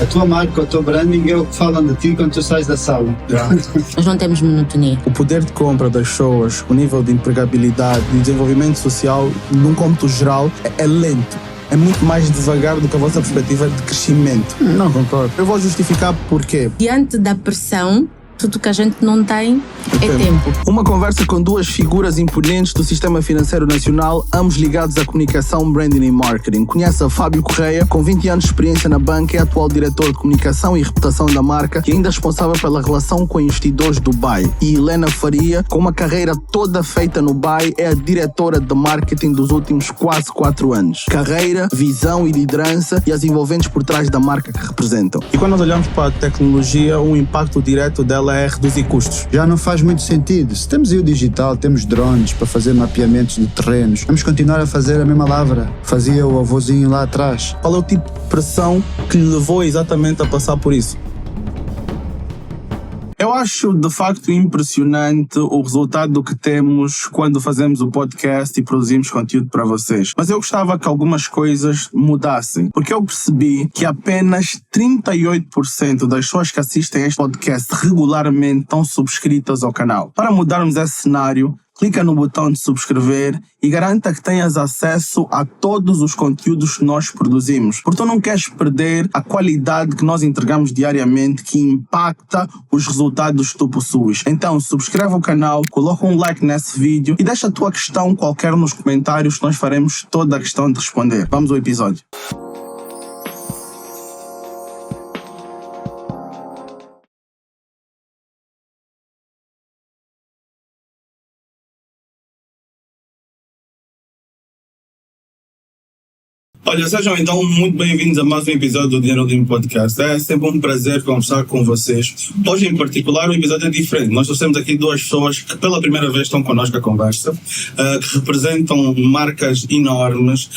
A tua marca, o teu branding é o que falam de ti quando tu sais da sala. Nós não temos monotonia. O poder de compra das pessoas, o nível de empregabilidade e desenvolvimento social, num cômputo geral, é lento. É muito mais devagar do que a vossa perspectiva de crescimento. Não concordo. Eu vou justificar porquê. Diante da pressão, tudo que a gente não tem é tempo. Uma conversa com duas figuras imponentes do sistema financeiro nacional, ambos ligados à comunicação, branding e marketing. Conhece a Fábio Correia, com 20 anos de experiência na banca, é atual diretor de comunicação e reputação da marca e ainda responsável pela relação com investidores do BAE. E Helena Faria, com uma carreira toda feita no BAE, é a diretora de marketing dos últimos quase 4 anos. Carreira, visão e liderança e as envolventes por trás da marca que representam. E quando nós olhamos para a tecnologia, o impacto direto dela é reduzir custos. Já não faz muito sentido. Se temos aí o digital, temos drones para fazer mapeamentos de terrenos, vamos continuar a fazer a mesma lavra. Fazia o avôzinho lá atrás. Qual é o tipo de pressão que lhe levou exatamente a passar por isso? Eu acho de facto impressionante o resultado do que temos quando fazemos o podcast e produzimos conteúdo para vocês. Mas eu gostava que algumas coisas mudassem, porque eu percebi que apenas 38% das pessoas que assistem a este podcast regularmente estão subscritas ao canal. Para mudarmos esse cenário, clica no botão de subscrever e garanta que tenhas acesso a todos os conteúdos que nós produzimos. Porque tu não queres perder a qualidade que nós entregamos diariamente, que impacta os resultados que tu possuis. Então, subscreve o canal, coloca um like nesse vídeo e deixa a tua questão qualquer nos comentários que nós faremos toda a questão de responder. Vamos ao episódio. Olha, sejam então muito bem-vindos a mais um episódio do Dinheiro Limpo Podcast. É sempre um prazer conversar com vocês. Hoje, em particular, o episódio é diferente. Nós trouxemos aqui duas pessoas que pela primeira vez estão connosco a conversa, que representam marcas enormes,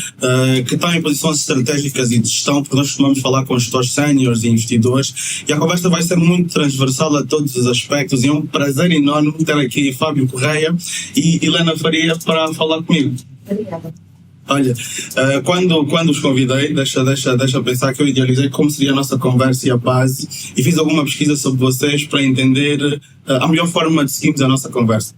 que estão em posições estratégicas e de gestão, porque nós costumamos falar com gestores séniores e investidores, e a conversa vai ser muito transversal a todos os aspectos, e é um prazer enorme ter aqui Fábio Correia e Helena Faria para falar comigo. Obrigada. Olha, quando os convidei, deixa pensar que eu idealizei como seria a nossa conversa e a base, e fiz alguma pesquisa sobre vocês para entender a melhor forma de seguirmos a nossa conversa.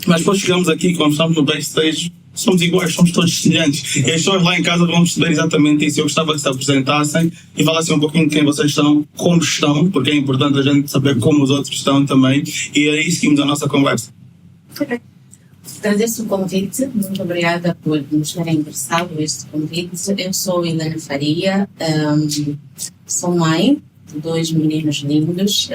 Mas depois chegamos aqui e conversamos no backstage, somos iguais, somos todos semelhantes. E as pessoas lá em casa vão perceber exatamente isso. Eu gostava que se apresentassem e falassem um pouquinho de quem vocês são, como estão, porque é importante a gente saber como os outros estão também, e aí seguimos a nossa conversa. Ok. Agradeço o convite, muito obrigada por nos terem interessado este convite. Eu sou Helena Faria, sou mãe de 2 meninos lindos,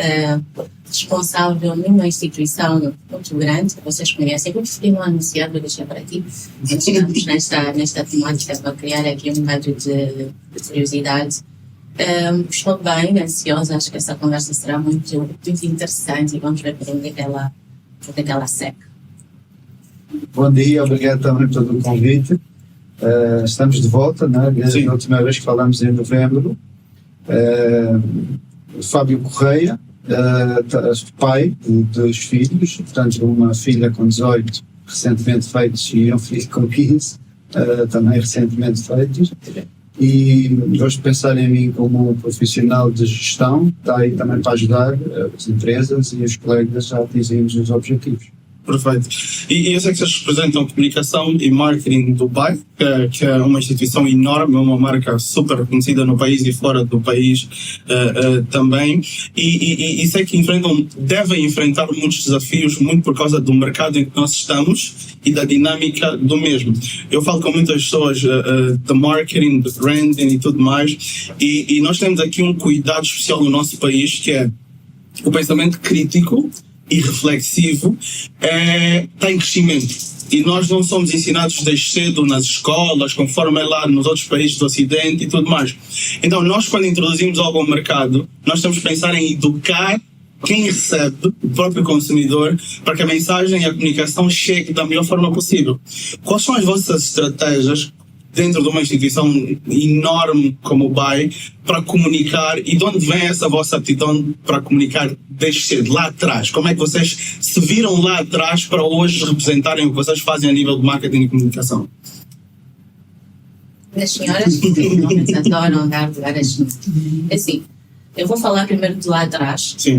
responsável numa instituição muito grande, que vocês conhecem, que eu preferi não anunciar, vou deixar para ti. Chegamos nesta temática para criar aqui um bocado de curiosidade. Estou bem ansiosa, acho que essa conversa será muito interessante e vamos ver por onde é que ela seca. Bom dia, obrigado também pelo convite. Estamos de volta, né? Desde a última vez que falamos em novembro. Fábio Correia, pai de 2 filhos, portanto uma filha com 18 recentemente feitos e um filho com 15 também recentemente feitos. E gosto de pensar em mim como um profissional de gestão, está aí também para ajudar as empresas e os colegas a atingirmos os objetivos. Perfeito. E eu sei que vocês representam comunicação e marketing do BAE, que é uma instituição enorme, uma marca super reconhecida no país e fora do país também. E sei que devem enfrentar muitos desafios, muito por causa do mercado em que nós estamos e da dinâmica do mesmo. Eu falo com muitas pessoas de marketing, de branding e tudo mais, e nós temos aqui um cuidado especial no nosso país, que é o pensamento crítico e reflexivo está em crescimento. E nós não somos ensinados desde cedo nas escolas, conforme é lá nos outros países do Ocidente e tudo mais. Então nós, quando introduzimos algo ao mercado, nós temos que pensar em educar quem recebe, o próprio consumidor, para que a mensagem e a comunicação chegue da melhor forma possível. Quais são as vossas estratégias dentro de uma instituição enorme como o BAE para comunicar, e de onde vem essa vossa aptidão para comunicar desde cedo, lá atrás? Como é que vocês se viram lá atrás para hoje representarem o que vocês fazem a nível de marketing e comunicação? As senhoras normalmente adoram dar lugar às senhoras. Assim, Eu vou falar primeiro de lá atrás, Sim.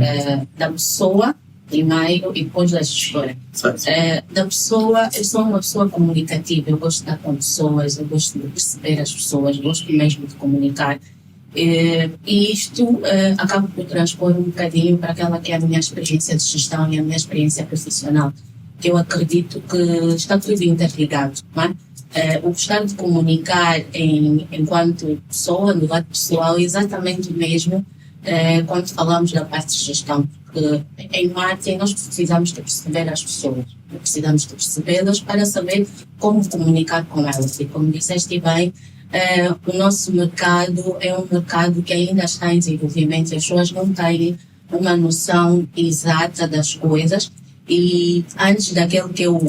da pessoa, primeiro, e depois da gestora. Certo. Da pessoa, eu sou uma pessoa comunicativa, eu gosto de estar com pessoas, eu gosto de perceber as pessoas, gosto mesmo de comunicar. E isto acaba por transpor um bocadinho para aquela que é a minha experiência de gestão e a minha experiência profissional, que eu acredito que está tudo interligado, não é? O gostar de comunicar enquanto pessoa, no lado pessoal, é exatamente o mesmo quando falamos da parte de gestão, porque em marketing nós precisamos de perceber as pessoas, precisamos de percebê-las para saber como comunicar com elas. E como disseste bem, o nosso mercado é um mercado que ainda está em desenvolvimento, as pessoas não têm uma noção exata das coisas. E antes daquele que é o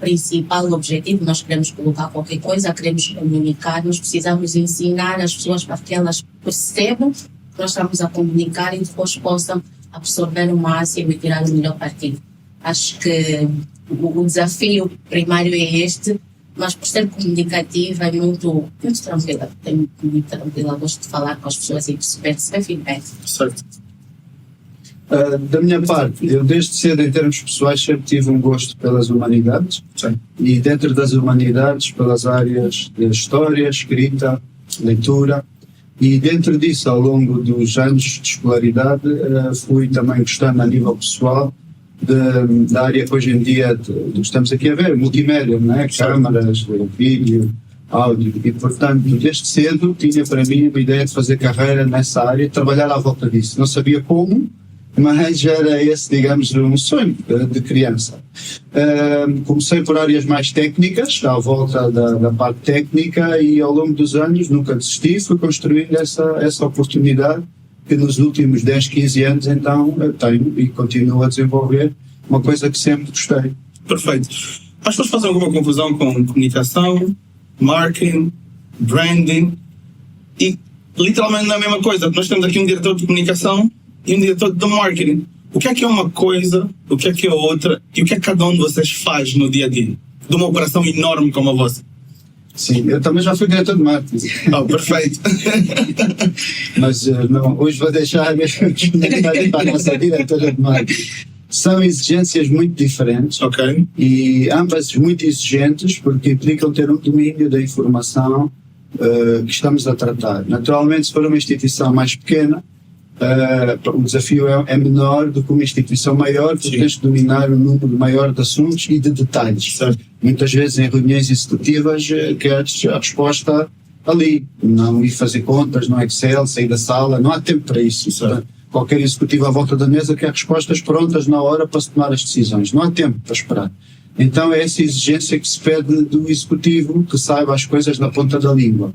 principal objetivo, nós queremos colocar qualquer coisa, queremos comunicar, nós precisamos ensinar as pessoas para que elas percebam que nós estamos a comunicar e depois possam absorver o máximo e tirar o melhor partido. Acho que o desafio primário é este, mas por ser comunicativa é muito tranquila. Tenho muito tranquila, gosto de falar com as pessoas e perceber feedback. Certo. Da minha parte, eu desde cedo, em termos pessoais, sempre tive um gosto pelas humanidades. Sim. E dentro das humanidades, pelas áreas de história, escrita, leitura. E dentro disso, ao longo dos anos de escolaridade, fui também gostando a nível pessoal da área que hoje em dia do que estamos aqui a ver, multimédia, não é? Câmaras, vídeo, áudio. E, portanto, desde cedo tinha para mim uma ideia de fazer carreira nessa área, trabalhar à volta disso. Não sabia como, mas já era esse, digamos, um sonho de criança. Comecei por áreas mais técnicas, à volta da parte técnica, e ao longo dos anos nunca desisti, fui construindo essa oportunidade que nos últimos 10, 15 anos então eu tenho e continuo a desenvolver, uma coisa que sempre gostei. Perfeito. As pessoas fazem alguma confusão com comunicação, marketing, branding, e literalmente não é a mesma coisa. Nós temos aqui um diretor de comunicação e um diretor de marketing. O que é uma coisa, o que é outra, e o que é que cada um de vocês faz no dia a dia de uma operação enorme como a vossa? Sim, eu também já fui diretor de marketing. Oh, perfeito. Mas não, hoje vou deixar mesmo para a nossa diretora de marketing. São exigências muito diferentes, Ok. e ambas muito exigentes porque implicam ter um domínio da informação que estamos a tratar. Naturalmente, se for uma instituição mais pequena, o desafio é menor do que uma instituição maior, porque tens de dominar um número maior de assuntos e de detalhes. Certo. Muitas vezes em reuniões executivas queres a resposta ali, não ir fazer contas no Excel, sair da sala, não há tempo para isso. Certo. Qualquer executivo à volta da mesa quer respostas prontas na hora para se tomar as decisões, não há tempo para esperar. Então é essa exigência que se pede do executivo, que saiba as coisas na ponta da língua.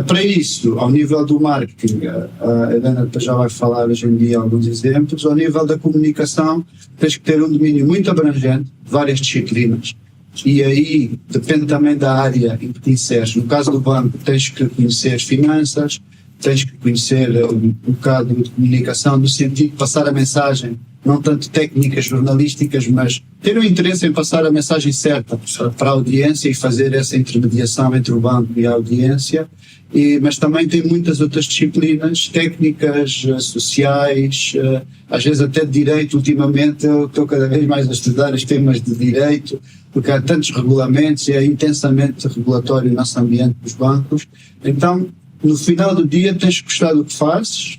Para isso, ao nível do marketing, a Helena já vai falar hoje em dia alguns exemplos, ao nível da comunicação tens que ter um domínio muito abrangente, várias disciplinas, e aí depende também da área em que te inseres. No caso do banco tens que conhecer finanças, tens que conhecer um bocado de comunicação no sentido de passar a mensagem, não tanto técnicas jornalísticas, mas ter um interesse em passar a mensagem certa para a audiência e fazer essa intermediação entre o banco e a audiência. Mas também tem muitas outras disciplinas técnicas, sociais, às vezes até de direito. Ultimamente eu estou cada vez mais a estudar os temas de direito, porque há tantos regulamentos e é intensamente regulatório o nosso ambiente dos bancos. Então, no final do dia tens que gostar do que fazes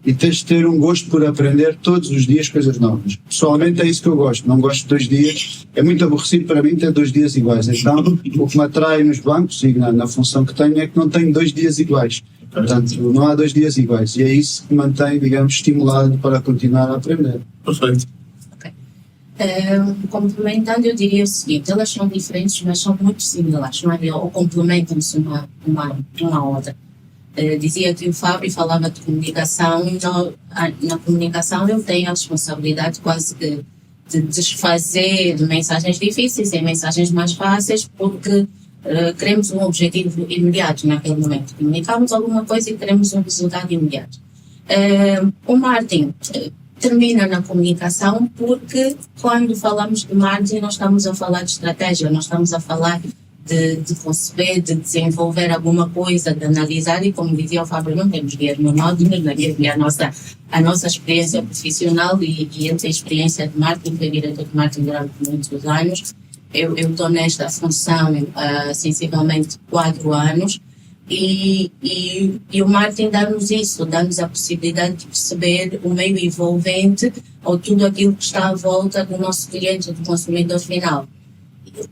e tens de ter um gosto por aprender todos os dias coisas novas. Pessoalmente é isso que eu gosto, não gosto de 2 dias, é muito aborrecido para mim ter 2 dias iguais. Então o que me atrai nos bancos e na função que tenho é que não tenho 2 dias iguais. Portanto, não há 2 dias iguais e é isso que me mantém, digamos, estimulado para continuar a aprender. Perfeito. Ok. Complementando, eu diria o seguinte, elas são diferentes, mas são muito similares, não é? Ou complementam-se uma outra. Dizia que o Fábio falava de comunicação, então na comunicação eu tenho a responsabilidade quase que de desfazer mensagens difíceis em mensagens mais fáceis, porque queremos um objetivo imediato naquele momento. Comunicamos alguma coisa e queremos um resultado imediato. O marketing termina na comunicação porque quando falamos de marketing nós estamos a falar de estratégia, nós estamos a falar de conceber, de desenvolver alguma coisa, de analisar, e como dizia o Fábio, não temos guia monótono, a nossa experiência profissional, e ele tem experiência de marketing, foi diretor de marketing durante muitos anos. Eu estou nesta função sensivelmente 4 anos, e o marketing dá-nos isso, dá-nos a possibilidade de perceber o meio envolvente ou tudo aquilo que está à volta do nosso cliente, do consumidor final.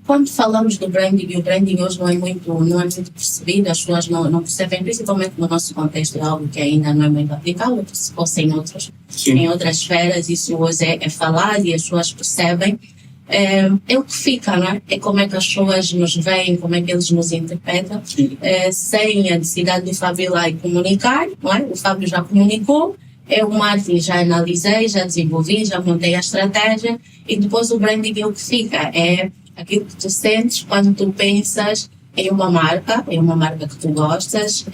Quando falamos do branding, e o branding hoje não é muito percebido, as pessoas não percebem, principalmente no nosso contexto, é algo que ainda não é muito aplicável, se fosse em outras esferas, isso hoje é falado e as pessoas percebem. É o que fica, não é? É como é que as pessoas nos veem, como é que eles nos interpretam, sem a necessidade do Fábio ir lá e comunicar, não é? O Fábio já comunicou, o marketing já analisei, já desenvolvi, já montei a estratégia, e depois o branding é o que fica, é aquilo que tu sentes quando tu pensas em uma marca que tu gostas,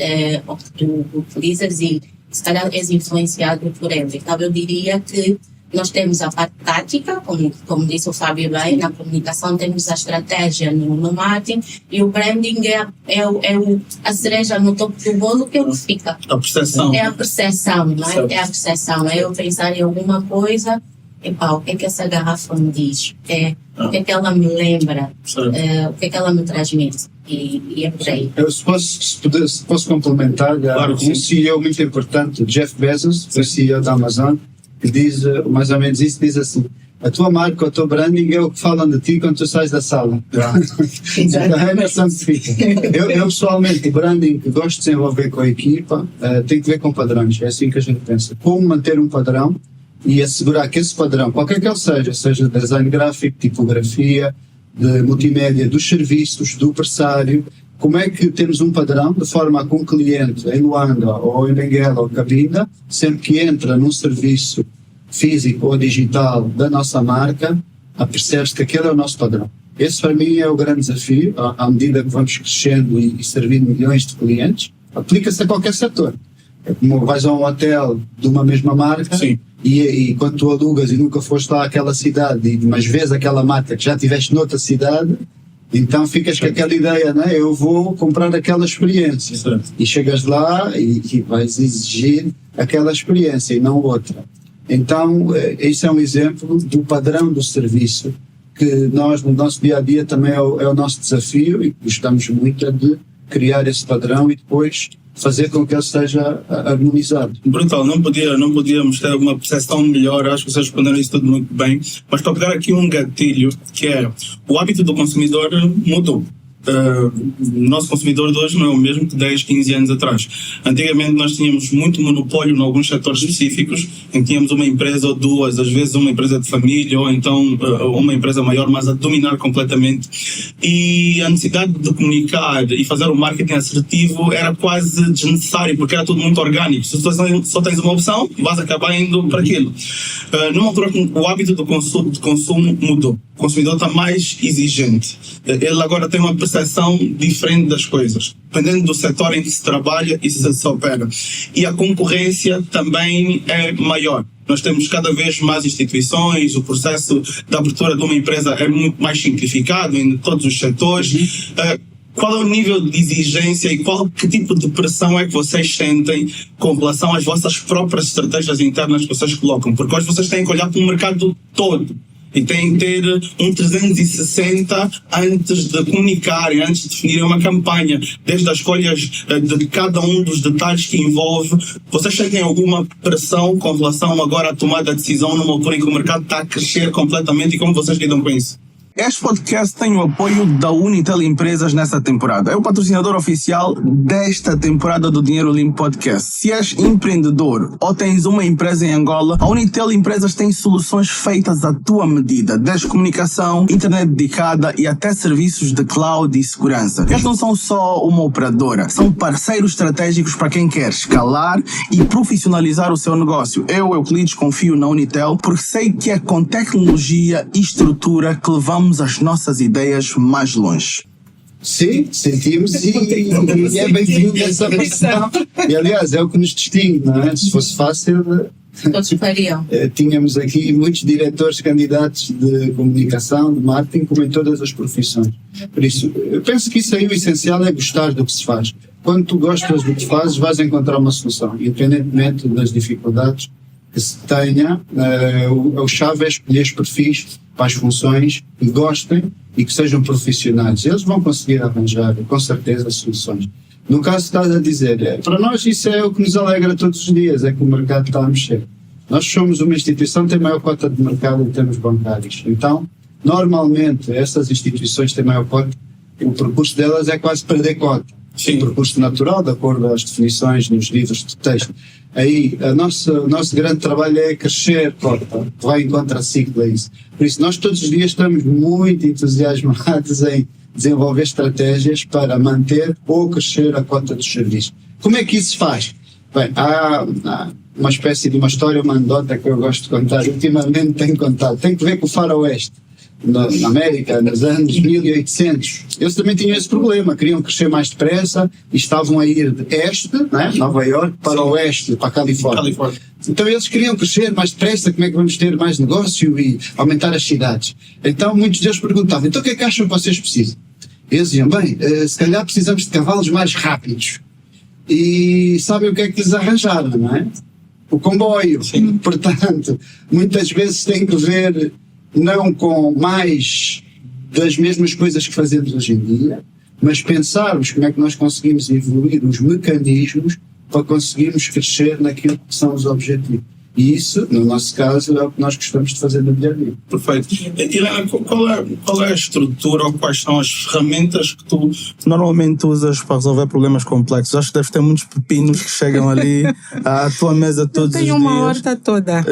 ou que tu utilizas, e se calhar és influenciado por ela. Então eu diria que nós temos a parte tática, como disse o Fábio bem, na comunicação temos a estratégia no marketing, e o branding é a cereja no topo do bolo, que é o que fica. A percepção. É a percepção, não é? É a percepção, é eu pensar em alguma coisa, o que é que essa garrafa me diz? O que é que ela me lembra? O que é que ela me transmite? E é por aí. Eu, se posso complementar, claro, um CEO muito importante, Jeff Bezos, o CEO da Amazon, que diz mais ou menos isso, diz assim: a tua marca, o teu branding é o que falam de ti quando tu sais da sala. É a noção que fica. Eu pessoalmente, o branding que gosto de desenvolver com a equipa tem que ver com padrões, é assim que a gente pensa. Como manter um padrão e assegurar que esse padrão, qualquer que ele seja design gráfico, tipografia, de multimédia, dos serviços, do pressário, como é que temos um padrão de forma a que um cliente em Luanda ou em Benguela ou Cabinda, sempre que entra num serviço físico ou digital da nossa marca, apercebe-se que aquele é o nosso padrão. Esse para mim é o grande desafio, à medida que vamos crescendo e servindo milhões de clientes, aplica-se a qualquer setor. É como vais a um hotel de uma mesma marca. Sim. E quando tu alugas e nunca foste lá àquela cidade, mas vês aquela marca que já tiveste noutra cidade, então ficas com aquela ideia, né? Eu vou comprar aquela experiência. Certo. E chegas lá e vais exigir aquela experiência e não outra. Então, isso é um exemplo do padrão do serviço, que nós, no nosso dia-a-dia, também é o nosso desafio, e gostamos muito de criar esse padrão e depois fazer com que ele seja harmonizado. Brutal, não podíamos ter uma percepção melhor, acho que vocês responderam isso tudo muito bem, mas para pegar aqui um gatilho, que é o hábito do consumidor mudou. O nosso consumidor de hoje não é o mesmo que 10, 15 anos atrás. Antigamente nós tínhamos muito monopólio em alguns setores específicos, em que tínhamos uma empresa ou duas, às vezes uma empresa de família ou então uma empresa maior, mas a dominar completamente, e a necessidade de comunicar e fazer o marketing assertivo era quase desnecessário, porque era tudo muito orgânico. Se tu só tens uma opção, vais acabar indo para aquilo. Numa altura o hábito de consumo mudou. O consumidor está mais exigente. Ele agora tem uma percepção diferente das coisas, dependendo do setor em que se trabalha e se opera. E a concorrência também é maior. Nós temos cada vez mais instituições, o processo de abertura de uma empresa é muito mais simplificado em todos os setores. Qual é o nível de exigência e que tipo de pressão é que vocês sentem com relação às vossas próprias estratégias internas que vocês colocam? Porque hoje vocês têm que olhar para o mercado todo e têm que ter um 360 antes de comunicarem, antes de definirem uma campanha, desde as escolhas de cada um dos detalhes que envolve. Vocês sentem alguma pressão com relação agora à tomada de decisão numa altura em que o mercado está a crescer completamente, e como vocês lidam com isso? Este podcast tem o apoio da Unitel Empresas nesta temporada. É o patrocinador oficial desta temporada do Dinheiro Limpo Podcast. Se és empreendedor ou tens uma empresa em Angola, a Unitel Empresas tem soluções feitas à tua medida, desde comunicação, internet dedicada e até serviços de cloud e segurança. Eles não são só uma operadora, são parceiros estratégicos para quem quer escalar e profissionalizar o seu negócio. Eu, Euclides, confio na Unitel porque sei que é com tecnologia e estrutura que levamos as nossas ideias mais longe. Sim, sentimos e é bem-vindo essa pressão. E aliás, é o que nos distingue, não é? Se fosse fácil, Todos fariam. Tínhamos aqui muitos diretores candidatos de comunicação, de marketing, como em todas as profissões. Por isso, eu penso que isso aí o essencial é gostar do que se faz. Quando tu gostas do que fazes, vais encontrar uma solução, independentemente das dificuldades que se tenha. O chave é escolher os perfis para as funções que gostem e que sejam profissionais. Eles vão conseguir arranjar, com certeza, soluções. No caso que estás a dizer, para nós isso é o que nos alegra todos os dias, é que o mercado está a mexer. Nós somos uma instituição que tem maior cota de mercado em termos bancários. Então, normalmente, essas instituições têm maior cota, o percurso delas é quase perder cota. Sim. O percurso natural, de acordo às definições nos livros de texto. Aí, o nosso grande trabalho é crescer cota, vai em contra-ciclo a isso. Por isso, nós todos os dias estamos muito entusiasmados em desenvolver estratégias para manter ou crescer a cota dos serviços. Como é que isso se faz? Bem, há uma espécie de uma história, uma anedota que eu gosto de contar, ultimamente tenho contado, tem que ver com o faroeste. Na América, nos anos 1800, eles também tinham esse problema, queriam crescer mais depressa e estavam a ir de este, né, Nova York, para o oeste, para a Califórnia. Então eles queriam crescer mais depressa, como é que vamos ter mais negócio e aumentar as cidades? Então muitos deles perguntavam, então o que é que acham que vocês precisam? Eles diziam, bem, se calhar precisamos de cavalos mais rápidos. E sabem o que é que lhes arranjaram, não é? O comboio. Sim. Portanto, muitas vezes tem que ver não com mais das mesmas coisas que fazemos hoje em dia, mas pensarmos como é que nós conseguimos evoluir os mecanismos para conseguirmos crescer naquilo que são os objetivos. E isso, no nosso caso, é o que nós gostamos de fazer no dia a dia. Perfeito. Helena, qual é a estrutura ou quais são as ferramentas que tu normalmente usas para resolver problemas complexos? Acho que deves ter muitos pepinos que chegam ali à tua mesa todos os dias. Eu tenho uma horta toda.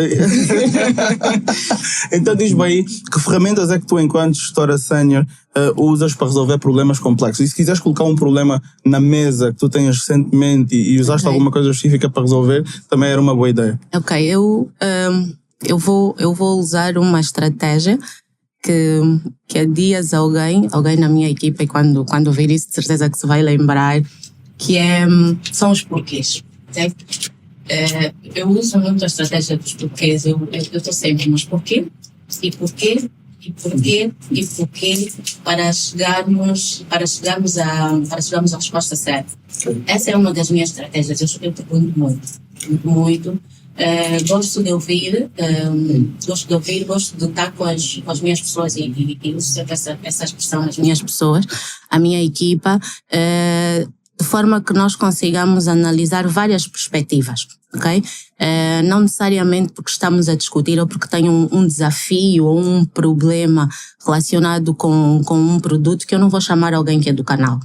Então diz-me aí, que ferramentas é que tu, enquanto gestora sénior, usas para resolver problemas complexos? E se quiseres colocar um problema na mesa que tu tenhas recentemente e usaste alguma coisa específica para resolver, também era uma boa ideia. Ok, eu vou usar uma estratégia que há dias alguém na minha equipa, e quando ouvir isso, de certeza que se vai lembrar, que são os porquês. Okay? Eu uso muito a estratégia dos porquês. Eu estou sempre, mas porquê? E porquê? E porquê? E porquê? Para chegarmos à resposta certa. Essa é uma das minhas estratégias. Eu pergunto muito. Gosto de ouvir, gosto de estar com as minhas pessoas e uso sempre essa expressão, as minhas pessoas, a minha equipa, de forma que nós consigamos analisar várias perspectivas, ok? Não necessariamente porque estamos a discutir ou porque tem um desafio ou um problema relacionado com um produto que eu não vou chamar alguém que é do canal,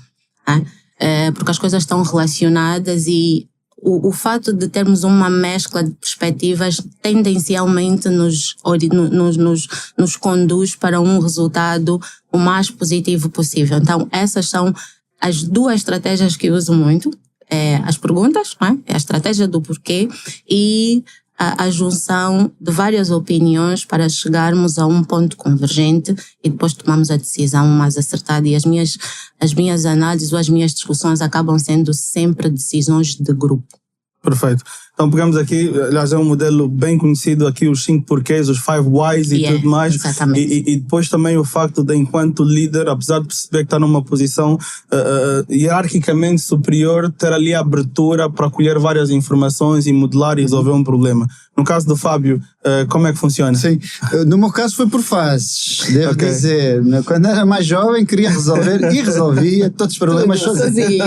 porque as coisas estão relacionadas e o fato de termos uma mescla de perspectivas tendencialmente nos conduz para um resultado o mais positivo possível. Então, essas são as duas estratégias que eu uso muito. As perguntas, é a estratégia do porquê e a junção de várias opiniões para chegarmos a um ponto convergente e depois tomamos a decisão mais acertada. E as minhas análises ou as minhas discussões acabam sendo sempre decisões de grupo. Perfeito. Então pegamos aqui, aliás é um modelo bem conhecido aqui, os 5 porquês, os 5 whys e tudo mais. E depois também o facto de, enquanto líder, apesar de perceber que está numa posição hierarquicamente superior, ter ali a abertura para colher várias informações e modelar e resolver um problema. No caso do Fábio, como é que funciona? Sim, no meu caso foi por fases, devo dizer. Quando era mais jovem queria resolver e resolvia todos os problemas sozinho.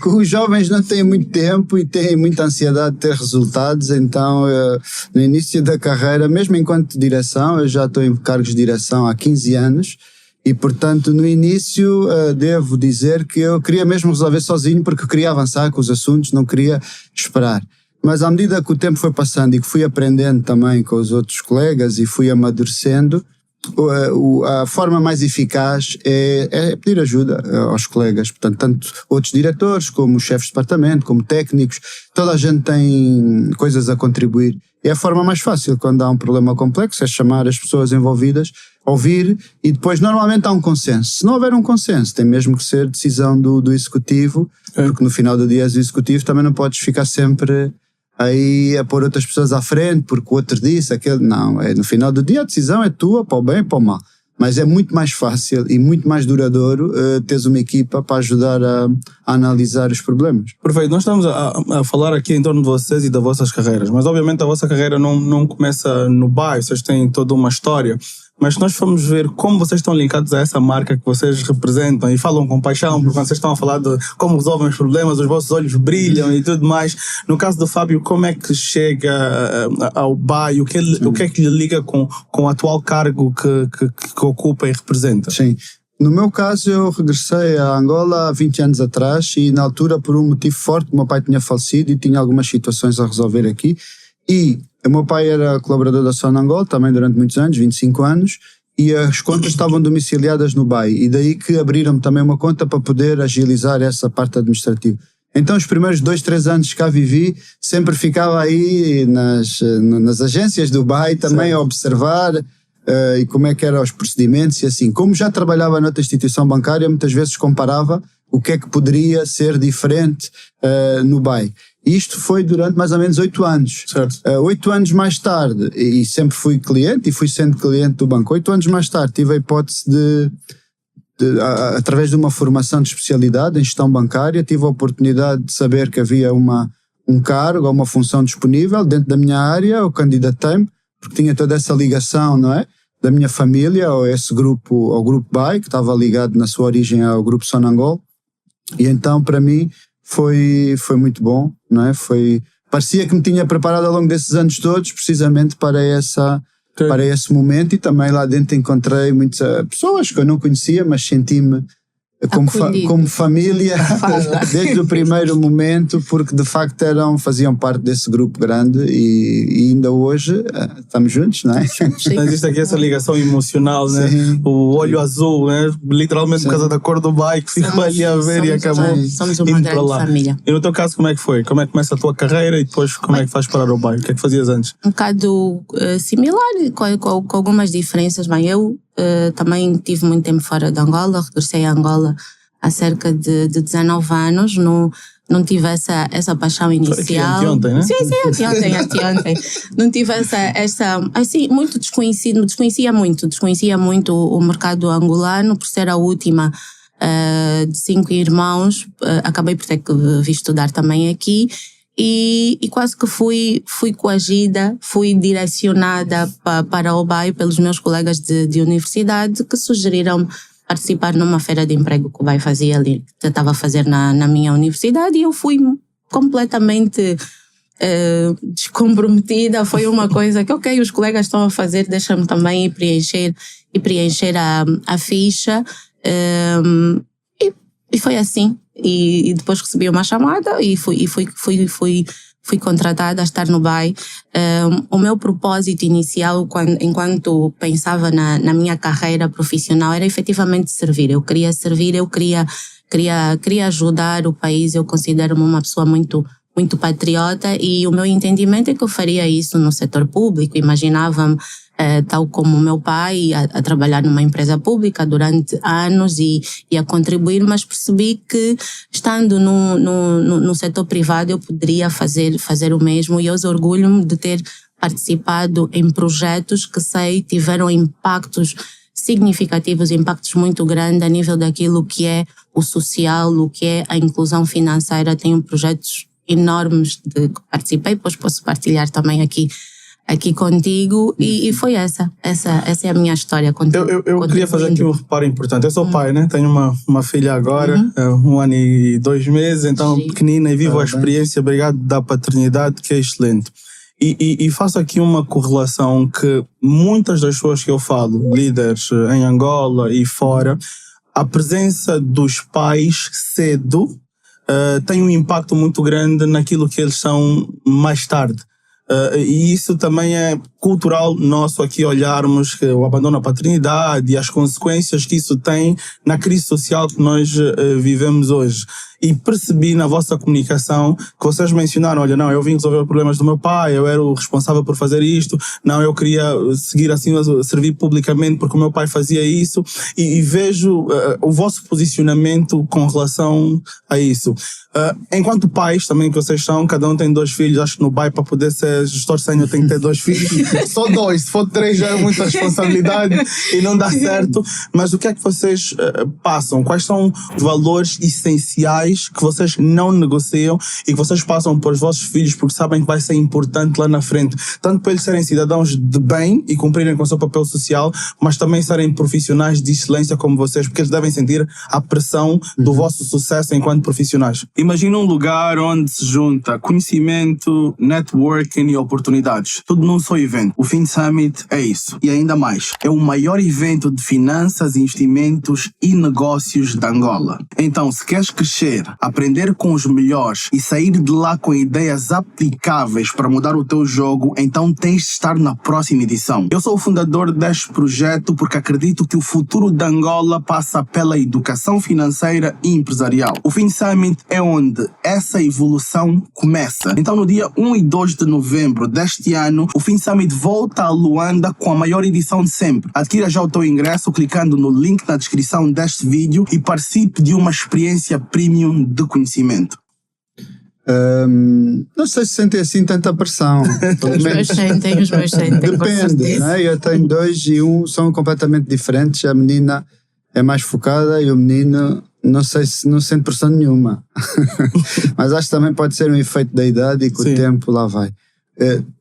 Com os jovens não têm muito tempo e têm muita ansiedade de ter resultados, então no início da carreira, mesmo enquanto direção, eu já estou em cargos de direção há 15 anos e portanto no início devo dizer que eu queria mesmo resolver sozinho porque eu queria avançar com os assuntos, não queria esperar. Mas à medida que o tempo foi passando e que fui aprendendo também com os outros colegas e fui amadurecendo, a forma mais eficaz é pedir ajuda aos colegas, portanto, tanto outros diretores como chefes de departamento, como técnicos, toda a gente tem coisas a contribuir. É a forma mais fácil quando há um problema complexo, é chamar as pessoas envolvidas ouvir e depois normalmente há um consenso. Se não houver um consenso, tem mesmo que ser decisão do executivo, porque no final do dia és o executivo, também não podes ficar sempre aí a pôr outras pessoas à frente, porque o outro disse, aquele... Não, no final do dia a decisão é tua, para o bem e para o mal. Mas é muito mais fácil e muito mais duradouro teres uma equipa para ajudar a analisar os problemas. Perfeito, nós estamos a falar aqui em torno de vocês e das vossas carreiras, mas obviamente a vossa carreira não começa no bairro, vocês têm toda uma história. Mas nós fomos ver como vocês estão linkados a essa marca que vocês representam e falam com paixão, porque quando vocês estão a falar de como resolvem os problemas, os vossos olhos brilham e tudo mais. No caso do Fábio, como é que chega ao BAI? O que é que lhe liga com o atual cargo que ocupa e representa? Sim. No meu caso, eu regressei a Angola há 20 anos atrás e na altura, por um motivo forte, o meu pai tinha falecido e tinha algumas situações a resolver aqui. E o meu pai era colaborador da Sonangol, também durante muitos anos, 25 anos, e as contas estavam domiciliadas no BAI. E daí que abriram-me também uma conta para poder agilizar essa parte administrativa. Então, os primeiros 2-3 anos que cá vivi, sempre ficava aí nas agências do BAI também a observar e como é que eram os procedimentos e assim. Como já trabalhava noutra instituição bancária, muitas vezes comparava o que é que poderia ser diferente no BAI. Isto foi durante mais ou menos 8 anos. Certo. 8 anos mais tarde, e sempre fui cliente, e fui sendo cliente do banco, 8 anos mais tarde tive a hipótese através de uma formação de especialidade em gestão bancária, tive a oportunidade de saber que havia um cargo ou uma função disponível dentro da minha área, eu candidatei-me, porque tinha toda essa ligação, não é? Da minha família, ou esse grupo, ao grupo BAI, que estava ligado na sua origem ao grupo Sonangol, e então para mim foi muito bom, não é? Parecia que me tinha preparado ao longo desses anos todos, precisamente para esse momento, e também lá dentro encontrei muitas pessoas que eu não conhecia, mas senti-me como família desde o primeiro momento, porque de facto faziam parte desse grupo grande e ainda hoje estamos juntos, não é? Existe aqui essa ligação emocional, né? O olho azul, né? Literalmente por causa da cor do bike, ficou ali a ver e acabou. Somos uma grande família. E no teu caso, como é que foi? Como é que começa a tua carreira e depois como é que faz parar o bike? O que é que fazias antes? Um bocado similar, com algumas diferenças, mas eu também tive muito tempo fora de Angola, regressei a Angola há cerca de 19 anos, não tive essa paixão inicial. Anteontem, né? Sim, anteontem. Não tive essa assim, muito desconhecido, desconhecia muito o mercado angolano, por ser a última de 5 irmãos, acabei por ter que vir estudar também aqui. E quase que fui coagida, fui direcionada para o BAI pelos meus colegas de universidade que sugeriram participar numa feira de emprego que o BAI fazia ali, que eu estava a fazer na minha universidade, e eu fui completamente descomprometida. Foi uma coisa que, ok, os colegas estão a fazer, deixa-me também ir preencher a ficha, e foi assim. E depois recebi uma chamada e fui contratada a estar no BAI. O meu propósito inicial, enquanto pensava na minha carreira profissional, era efetivamente servir. Eu queria servir, eu queria ajudar o país. Eu considero-me uma pessoa muito patriota, e o meu entendimento é que eu faria isso no setor público. Imaginava-me, tal como o meu pai, a trabalhar numa empresa pública durante anos e a contribuir, mas percebi que, estando no setor privado, eu poderia fazer o mesmo, e eu orgulho-me de ter participado em projetos que tiveram impactos significativos, impactos muito grandes a nível daquilo que é o social, o que é a inclusão financeira. Tenho projetos enormes de que participei, depois posso partilhar também aqui contigo, e foi essa é a minha história. Eu queria fazer aqui um reparo importante. Eu sou pai, né? Tenho uma filha agora, 1 ano e 2 meses, então pequenina, e vivo a experiência, obrigado, da paternidade, que é excelente. E faço aqui uma correlação que muitas das pessoas que eu falo, líderes em Angola e fora, a presença dos pais cedo tem um impacto muito grande naquilo que eles são mais tarde. E isso também cultural nosso aqui olharmos que o abandono da paternidade e as consequências que isso tem na crise social que nós vivemos hoje. E percebi na vossa comunicação que vocês mencionaram, olha, não, eu vim resolver os problemas do meu pai, eu era o responsável por fazer isto, não, eu queria seguir assim, servir publicamente porque o meu pai fazia isso, e vejo o vosso posicionamento com relação a isso. Enquanto pais também que vocês são, cada um tem 2 filhos, acho que no bai para poder ser gestor sênior tem que ter 2 filhos, só 2, se for 3 já é muita responsabilidade e não dá certo, mas o que é que vocês passam? Quais são os valores essenciais que vocês não negociam e que vocês passam para os vossos filhos porque sabem que vai ser importante lá na frente, tanto para eles serem cidadãos de bem e cumprirem com o seu papel social, mas também serem profissionais de excelência como vocês, porque eles devem sentir a pressão do vosso sucesso enquanto profissionais. Imagina um lugar onde se junta conhecimento, networking e oportunidades, tudo num só evento. O Fin Summit é isso, e ainda mais, é o maior evento de finanças, investimentos e negócios da Angola. Então, se queres crescer, aprender com os melhores e sair de lá com ideias aplicáveis para mudar o teu jogo, então tens de estar na próxima edição. Eu sou o fundador deste projeto porque acredito que o futuro da Angola passa pela educação financeira e empresarial. O Fin Summit é onde essa evolução começa. Então, no dia 1 e 2 de novembro deste ano, o Fin Summit volta a Luanda com a maior edição de sempre. Adquira já o teu ingresso clicando no link na descrição deste vídeo e participe de uma experiência premium de conhecimento. Não sei se sentem assim tanta pressão. Os meus sentem. Depende, né? Eu tenho 2 e um são completamente diferentes. A menina é mais focada e o menino, não sei se não sente pressão nenhuma. Mas acho que também pode ser um efeito da idade e com o tempo lá vai.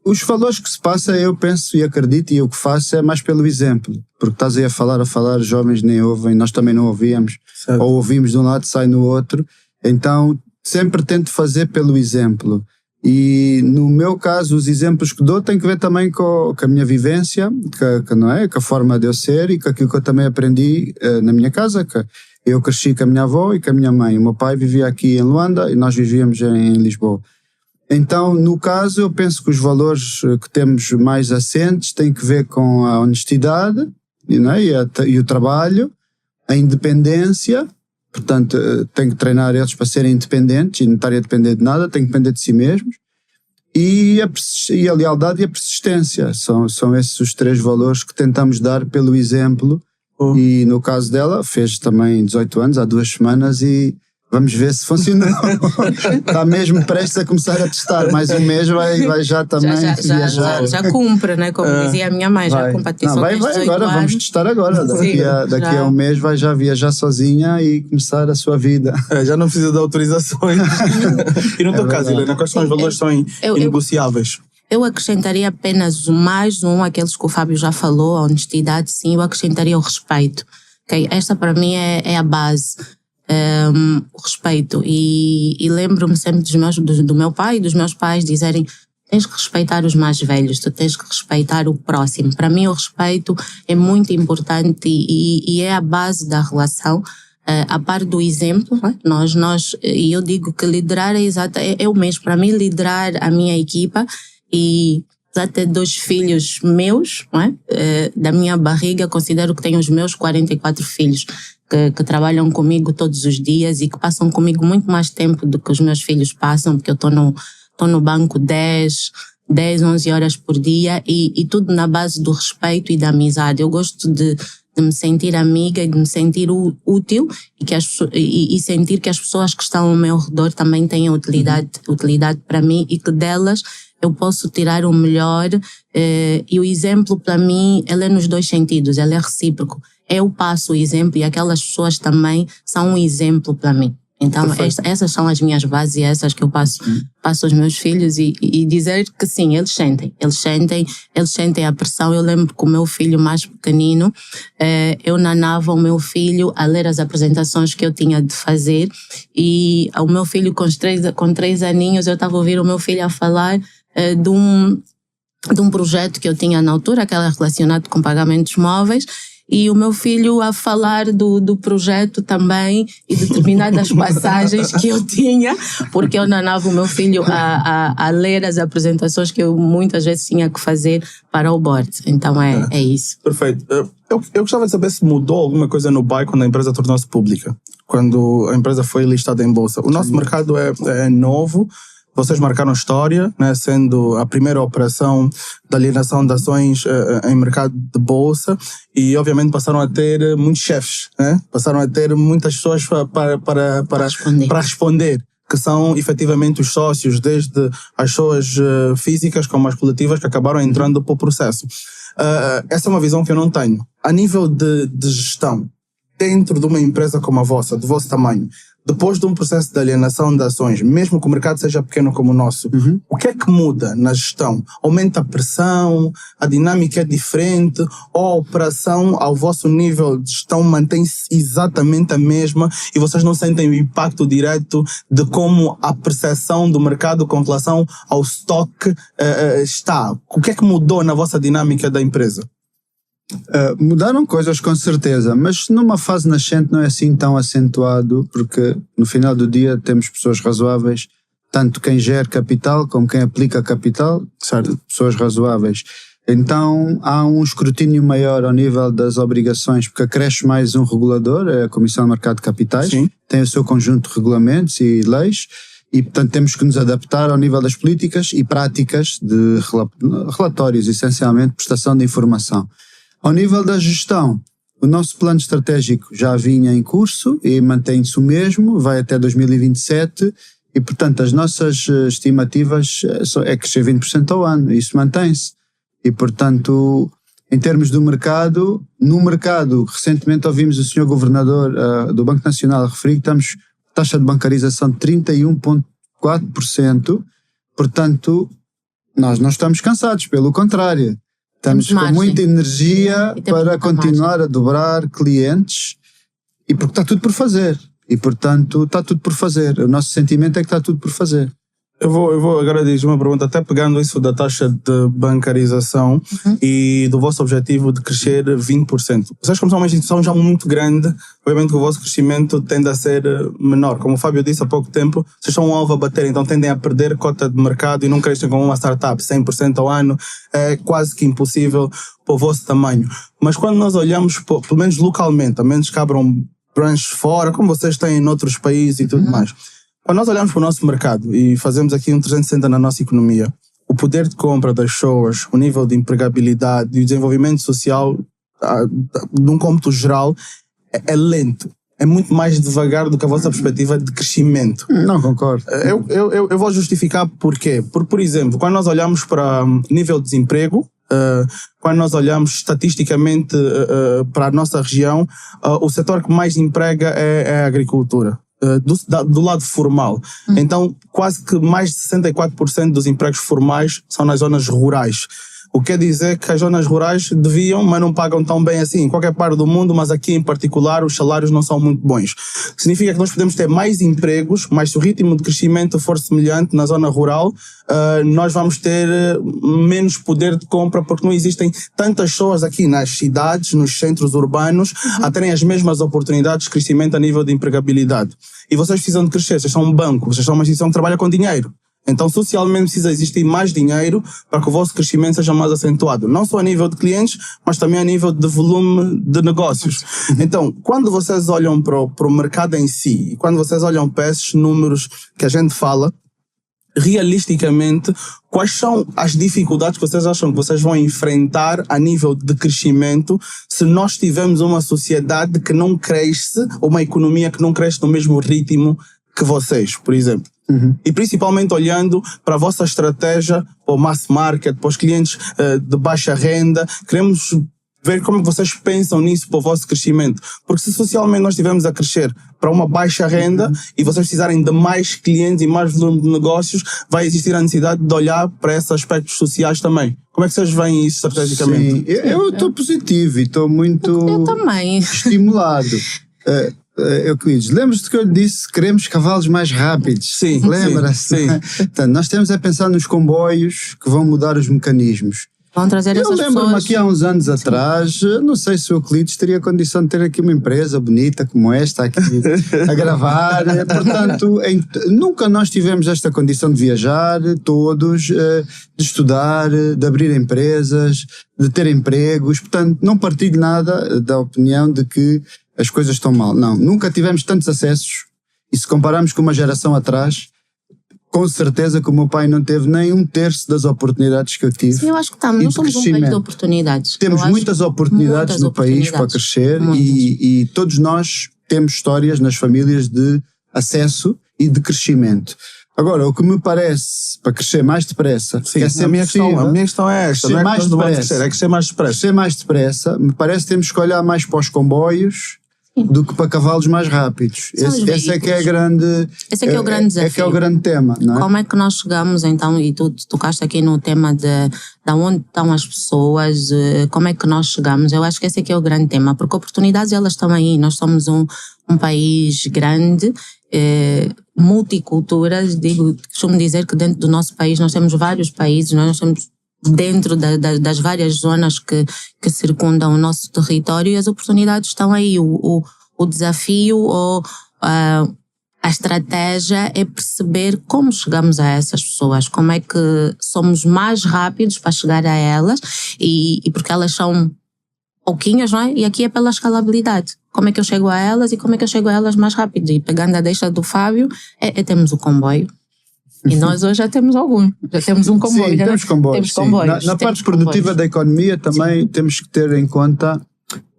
Os valores que se passa, eu penso e acredito, e o que faço é mais pelo exemplo. Porque estás aí a falar, os jovens nem ouvem, nós também não ouvíamos, certo. Ou ouvimos de um lado, sai no outro. Então, sempre tento fazer pelo exemplo. E no meu caso, os exemplos que dou têm que ver também com a minha vivência, não é? Com a forma de eu ser e com aquilo que eu também aprendi na minha casa. Que eu cresci com a minha avó e com a minha mãe. O meu pai vivia aqui em Luanda e nós vivíamos em Lisboa. Então, no caso, eu penso que os valores que temos mais assentes têm que ver com a honestidade, não é? E o trabalho, a independência. Portanto, tem que treinar eles para serem independentes e não estarem a depender de nada, tem que depender de si mesmos. E a lealdade e a persistência. São esses os 3 valores que tentamos dar pelo exemplo. E no caso dela, fez também 18 anos, há 2 semanas, e vamos ver se funcionou. Está mesmo prestes a começar a testar. Mais um mês vai já também viajar. Já cumpre, né? Como dizia a minha mãe, já cumpre. Vai agora, anos. Vamos testar agora. Daqui a um mês vai já viajar sozinha e começar a sua vida. Já não precisa de autorizações. E no teu caso, Helena, quais são os valores que são inegociáveis? Eu acrescentaria apenas mais aqueles que o Fábio já falou, a honestidade, sim, eu acrescentaria o respeito. Okay? Esta para mim é a base. O respeito, e lembro-me sempre do meu pai e dos meus pais dizerem: tens que respeitar os mais velhos, tu tens que respeitar o próximo. Para mim o respeito é muito importante e é a base da relação, a par do exemplo, né? E eu digo que liderar é o mesmo, para mim liderar a minha equipa, e já ter 2 filhos meus, não é? Da minha barriga, considero que tenho os meus 44 filhos que trabalham comigo todos os dias e que passam comigo muito mais tempo do que os meus filhos passam, porque eu estou no banco 10, 11 horas por dia, e tudo na base do respeito e da amizade. Eu gosto de me sentir amiga e de me sentir útil e sentir que as pessoas que estão ao meu redor também têm utilidade para mim e que delas eu posso tirar o melhor, e o exemplo para mim, ele é nos 2 sentidos, ele é recíproco. Eu passo o exemplo e aquelas pessoas também são um exemplo para mim. Então, essas são as minhas bases e essas que eu passo aos meus filhos, e dizer que sim, eles sentem a pressão. Eu lembro que o meu filho mais pequenino, eu nanava o meu filho a ler as apresentações que eu tinha de fazer, e o meu filho com 3 aninhos, eu estava a ouvir o meu filho a falar de um projeto que eu tinha na altura, que era relacionado com pagamentos móveis, e o meu filho a falar do projeto também e determinadas passagens que eu tinha, porque eu nanava o meu filho a ler as apresentações que eu muitas vezes tinha que fazer para o board. Então é isso. Perfeito. Eu gostava de saber se mudou alguma coisa no BAI quando a empresa tornou-se pública, quando a empresa foi listada em bolsa. O nosso mercado é novo. Vocês marcaram história, né, sendo a primeira operação da alienação de ações em mercado de bolsa, e obviamente passaram a ter muitos chefes, né? Passaram a ter muitas pessoas para responder, que são efetivamente os sócios, desde as pessoas físicas como as coletivas que acabaram entrando para o processo. Essa é uma visão que eu não tenho. A nível de gestão, dentro de uma empresa como a vossa, do vosso tamanho, depois de um processo de alienação de ações, mesmo que o mercado seja pequeno como o nosso, o que é que muda na gestão? Aumenta a pressão? A dinâmica é diferente? Ou a operação ao vosso nível de gestão mantém-se exatamente a mesma e vocês não sentem o impacto direto de como a percepção do mercado com relação ao estoque está? O que é que mudou na vossa dinâmica da empresa? Mudaram coisas com certeza, mas numa fase nascente não é assim tão acentuado, porque no final do dia temos pessoas razoáveis, tanto quem gera capital como quem aplica capital, certo? Pessoas razoáveis. Então há um escrutínio maior ao nível das obrigações, porque acresce mais um regulador, a Comissão de Mercado de Capitais. Sim. Tem o seu conjunto de regulamentos e leis, e portanto temos que nos adaptar ao nível das políticas e práticas de relatórios, essencialmente prestação de informação. Ao nível da gestão, o nosso plano estratégico já vinha em curso e mantém-se o mesmo, vai até 2027 e, portanto, as nossas estimativas é crescer 20% ao ano, isso mantém-se. E, portanto, em termos do mercado, no mercado, recentemente ouvimos o Sr. Governador do Banco Nacional referir que estamos com taxa de bancarização de 31,4%, portanto, nós não estamos cansados, pelo contrário. Estamos com muita energia para continuar a dobrar clientes e porque está tudo por fazer. E, portanto, está tudo por fazer. O nosso sentimento é que está tudo por fazer. Eu vou agora dizer uma pergunta, até pegando isso da taxa de bancarização e do vosso objetivo de crescer 20%. Vocês, como são uma instituição já muito grande, obviamente que o vosso crescimento tende a ser menor. Como o Fábio disse há pouco tempo, vocês são um alvo a bater, então tendem a perder cota de mercado e não crescem como uma startup 100% ao ano. É quase que impossível para o vosso tamanho. Mas quando nós olhamos, pelo menos localmente, a menos que abram branches fora, como vocês têm em outros países e tudo mais, quando nós olhamos para o nosso mercado e fazemos aqui um 360 na nossa economia, o poder de compra das pessoas, o nível de empregabilidade e o desenvolvimento social, de um cômputo geral, é lento. É muito mais devagar do que a vossa perspectiva de crescimento. Não concordo. Eu vou justificar porquê. Porque, por exemplo, quando nós olhamos para nível de desemprego, quando nós olhamos estatisticamente para a nossa região, o setor que mais emprega é a agricultura. Do lado formal. Então, quase que mais de 64% dos empregos formais são nas zonas rurais. O que quer dizer que as zonas rurais deviam, mas não pagam tão bem assim em qualquer parte do mundo, mas aqui em particular os salários não são muito bons. Significa que nós podemos ter mais empregos, mas se o ritmo de crescimento for semelhante na zona rural, nós vamos ter menos poder de compra, porque não existem tantas pessoas aqui nas cidades, nos centros urbanos, a terem as mesmas oportunidades de crescimento a nível de empregabilidade. E vocês precisam de crescer, vocês são um banco, vocês são uma instituição que trabalha com dinheiro. Então, socialmente precisa existir mais dinheiro para que o vosso crescimento seja mais acentuado. Não só a nível de clientes, mas também a nível de volume de negócios. Então, quando vocês olham para o mercado em si, e quando vocês olham para esses números que a gente fala, realisticamente, quais são as dificuldades que vocês acham que vocês vão enfrentar a nível de crescimento se nós tivermos uma sociedade que não cresce, ou uma economia que não cresce no mesmo ritmo que vocês, por exemplo? E principalmente olhando para a vossa estratégia, para o mass market, para os clientes de baixa renda, queremos ver como vocês pensam nisso para o vosso crescimento. Porque se socialmente nós estivermos a crescer para uma baixa renda e vocês precisarem de mais clientes e mais volume de negócios, vai existir a necessidade de olhar para esses aspectos sociais também. Como é que vocês veem isso estrategicamente? Sim, eu estou positivo e estou muito estimulado. Euclides, lembras-te que eu lhe disse que queremos cavalos mais rápidos? Sim. Lembra-se? Sim. Portanto, nós temos a pensar nos comboios que vão mudar os mecanismos. Vão trazer Eu essas lembro-me pessoas. aqui há uns anos atrás, não sei se o Euclides teria condição de ter aqui uma empresa bonita como esta aqui a gravar, portanto nunca nós tivemos esta condição de viajar todos, de estudar, de abrir empresas, de ter empregos, portanto não partilho nada da opinião de que as coisas estão mal, não, nunca tivemos tantos acessos e se compararmos com uma geração atrás, com certeza que o meu pai não teve nem um terço das oportunidades que eu tive. Sim, eu acho que nós somos um país de oportunidades. Temos muitas oportunidades no país para crescer e todos nós temos histórias nas famílias de acesso e de crescimento. Agora, o que me parece, para crescer mais depressa, Sim, que é sempre a minha questão é esta, não é mais depressa, é crescer mais depressa. Crescer mais depressa, me parece que temos que olhar mais para os comboios do que para cavalos mais rápidos. Esse é que é a grande... Esse é que é o grande desafio. É que é o grande tema, não é? Como é que nós chegamos, então, e tu tocaste aqui no tema de onde estão as pessoas, como é que nós chegamos? Eu acho que esse é que é o grande tema, porque oportunidades elas estão aí, nós somos um país grande, multiculturas, costumo dizer que dentro do nosso país nós temos vários países, nós temos dentro das várias zonas que circundam o nosso território e as oportunidades estão aí. O desafio ou a estratégia é perceber como chegamos a essas pessoas, como é que somos mais rápidos para chegar a elas e porque elas são pouquinhas, não é? E aqui é pela escalabilidade. Como é que eu chego a elas e como é que eu chego a elas mais rápido? E pegando a deixa do Fábio, temos o comboio. E nós hoje já temos algum, já temos um comboio. Sim, temos comboios. Na parte produtiva da economia também temos que ter em conta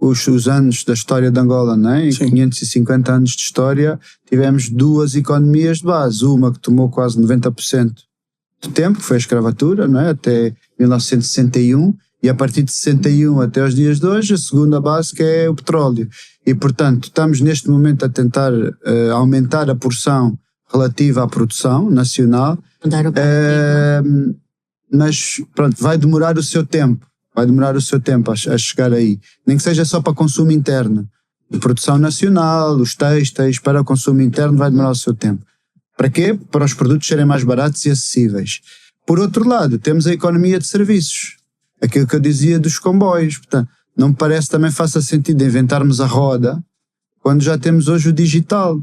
os anos da história de Angola, não é? Em 550 anos de história tivemos duas economias de base, uma que tomou quase 90% do tempo, que foi a escravatura, não é? Até 1961, e a partir de 61 até os dias de hoje, a segunda base que é o petróleo. E portanto estamos neste momento a tentar aumentar a porção relativa à produção nacional, mas pronto, vai demorar o seu tempo a chegar aí, nem que seja só para consumo interno, de produção nacional, os têxteis para o consumo interno vai demorar o seu tempo. Para quê? Para os produtos serem mais baratos e acessíveis. Por outro lado, temos a economia de serviços, aquilo que eu dizia dos comboios, portanto, não me parece também faça sentido inventarmos a roda quando já temos hoje o digital.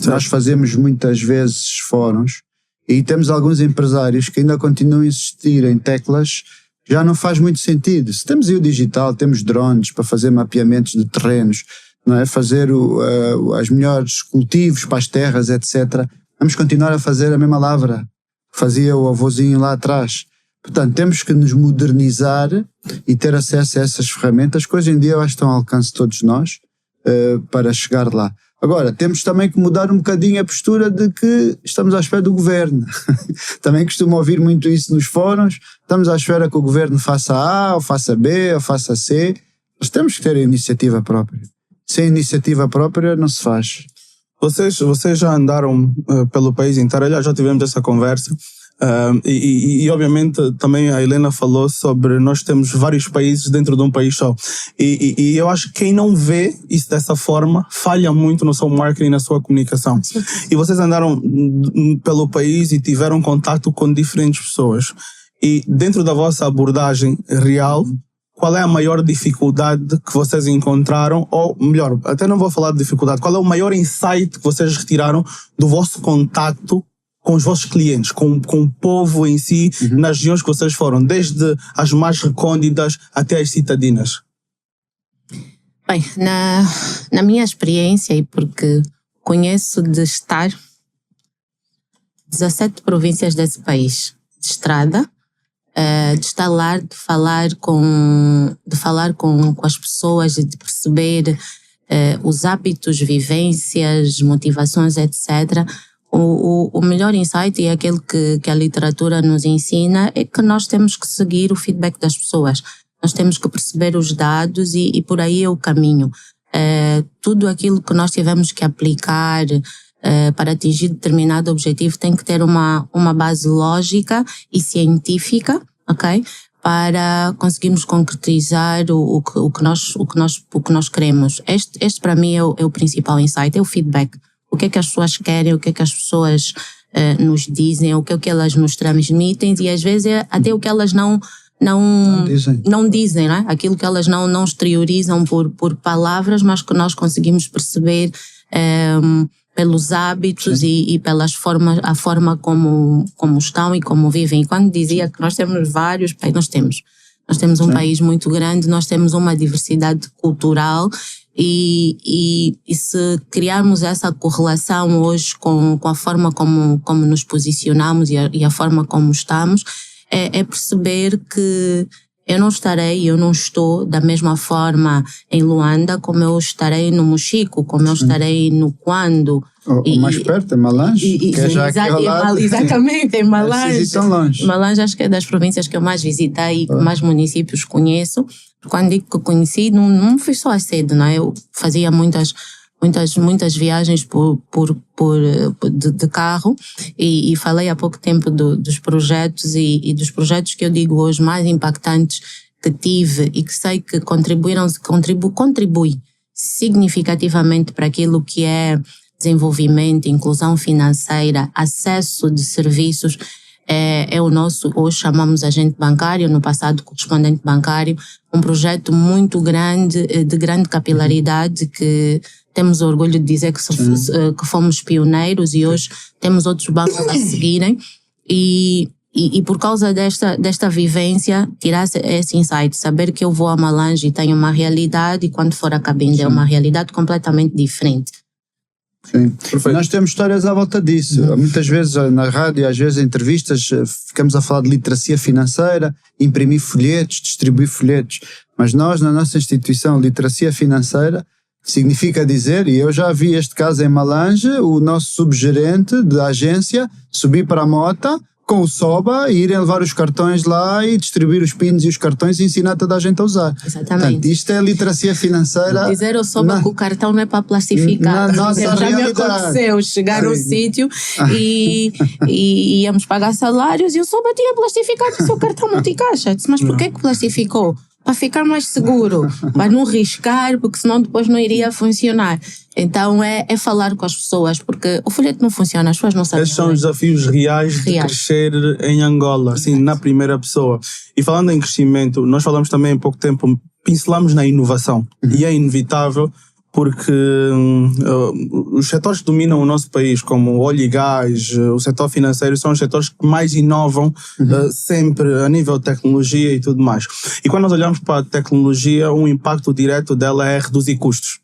Nós fazemos muitas vezes fóruns e temos alguns empresários que ainda continuam a insistir em teclas que já não faz muito sentido. Se temos aí o digital, temos drones para fazer mapeamentos de terrenos, não é? Fazer os melhores cultivos para as terras, etc. Vamos continuar a fazer a mesma lavra que fazia o avôzinho lá atrás. Portanto, temos que nos modernizar e ter acesso a essas ferramentas que hoje em dia eu acho que estão ao alcance de todos nós para chegar lá. Agora, temos também que mudar um bocadinho a postura de que estamos à espera do governo. Também costumo ouvir muito isso nos fóruns. Estamos à espera que o governo faça A, ou faça B, ou faça C. Nós temos que ter a iniciativa própria. Sem iniciativa própria não se faz. Vocês já andaram pelo país inteiro, aliás, já tivemos essa conversa. E obviamente também a Helena falou sobre nós temos vários países dentro de um país só e eu acho que quem não vê isso dessa forma falha muito no seu marketing e na sua comunicação. E vocês andaram pelo país e tiveram contato com diferentes pessoas e dentro da vossa abordagem real, qual é a maior dificuldade que vocês encontraram, ou melhor, até não vou falar de dificuldade, qual é o maior insight que vocês retiraram do vosso contato com os vossos clientes, com o povo em si, nas regiões que vocês foram, desde as mais recônditas até as citadinas? Bem, na minha experiência, e porque conheço de estar 17 províncias desse país, de estrada, de estar lá, de falar com as pessoas e de perceber os hábitos, vivências, motivações, etc., o melhor insight, e é aquele que a literatura nos ensina, é que nós temos que seguir o feedback das pessoas. Nós temos que perceber os dados e por aí é o caminho. Tudo aquilo que nós tivemos que aplicar para atingir determinado objetivo tem que ter uma base lógica e científica, ok? Para conseguirmos concretizar o que nós queremos. Este para mim é o principal insight, é o feedback. O que é que as pessoas querem, o que é que as pessoas nos dizem, o que é que elas nos transmitem e às vezes é até o que elas não não dizem, não é? Aquilo que elas não exteriorizam por palavras, mas que nós conseguimos perceber pelos hábitos e pelas formas, a forma como estão e como vivem. E quando dizia que nós temos vários países, nós temos um país muito grande, nós temos uma diversidade cultural e se criarmos essa correlação hoje com a forma como nos posicionamos e a forma como estamos, é perceber que eu não estou da mesma forma em Luanda como eu estarei no Mochico, como eu estarei no Quando. O mais perto é Malange, que é já aqui ao lado. Exatamente, em Malange. Tão longe. Malange acho que é das províncias que eu mais visitei e que mais municípios conheço. Quando digo que conheci, não fui só a cedo, não é? Eu fazia muitas viagens de carro e falei há pouco tempo dos projetos e dos projetos que eu digo hoje mais impactantes que tive e que sei que contribui significativamente para aquilo que é desenvolvimento, inclusão financeira, acesso de serviços. É o nosso, hoje chamamos agente bancário, no passado correspondente bancário, um projeto muito grande, de grande capilaridade, que temos orgulho de dizer que fomos pioneiros e hoje temos outros bancos a seguirem e por causa desta vivência, tirar esse insight, saber que eu vou a Malange e tenho uma realidade e quando for a Cabinda é uma realidade completamente diferente. Sim, perfeito. Nós temos histórias à volta disso. Muitas vezes na rádio, às vezes em entrevistas, ficamos a falar de literacia financeira, imprimir folhetos, distribuir folhetos. Mas nós, na nossa instituição, literacia financeira significa dizer, e eu já vi este caso em Malange, o nosso subgerente da agência subir para a moto com o SOBA e irem levar os cartões lá e distribuir os pins e os cartões e ensinar toda a gente a usar. Exatamente. Portanto, isto é literacia financeira. Dizer ao SOBA que o cartão não é para plastificar. Na nossa já realidade. me aconteceu chegar no sítio e íamos pagar salários e o SOBA tinha plastificado o seu cartão multicaixa. Disse, mas porquê que plastificou? Para ficar mais seguro, para não riscar, porque senão depois não iria funcionar. Então é falar com as pessoas, porque o folheto não funciona, as pessoas não sabem. Esses são os desafios reais de crescer em Angola, assim, na primeira pessoa. E falando em crescimento, nós falamos também há pouco tempo, pincelamos na inovação. E é inevitável porque os setores que dominam o nosso país, como o óleo e gás, o setor financeiro, são os setores que mais inovam sempre a nível de tecnologia e tudo mais. E quando nós olhamos para a tecnologia, um impacto direto dela é reduzir custos.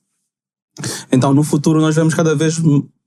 Então, no futuro, nós vemos cada vez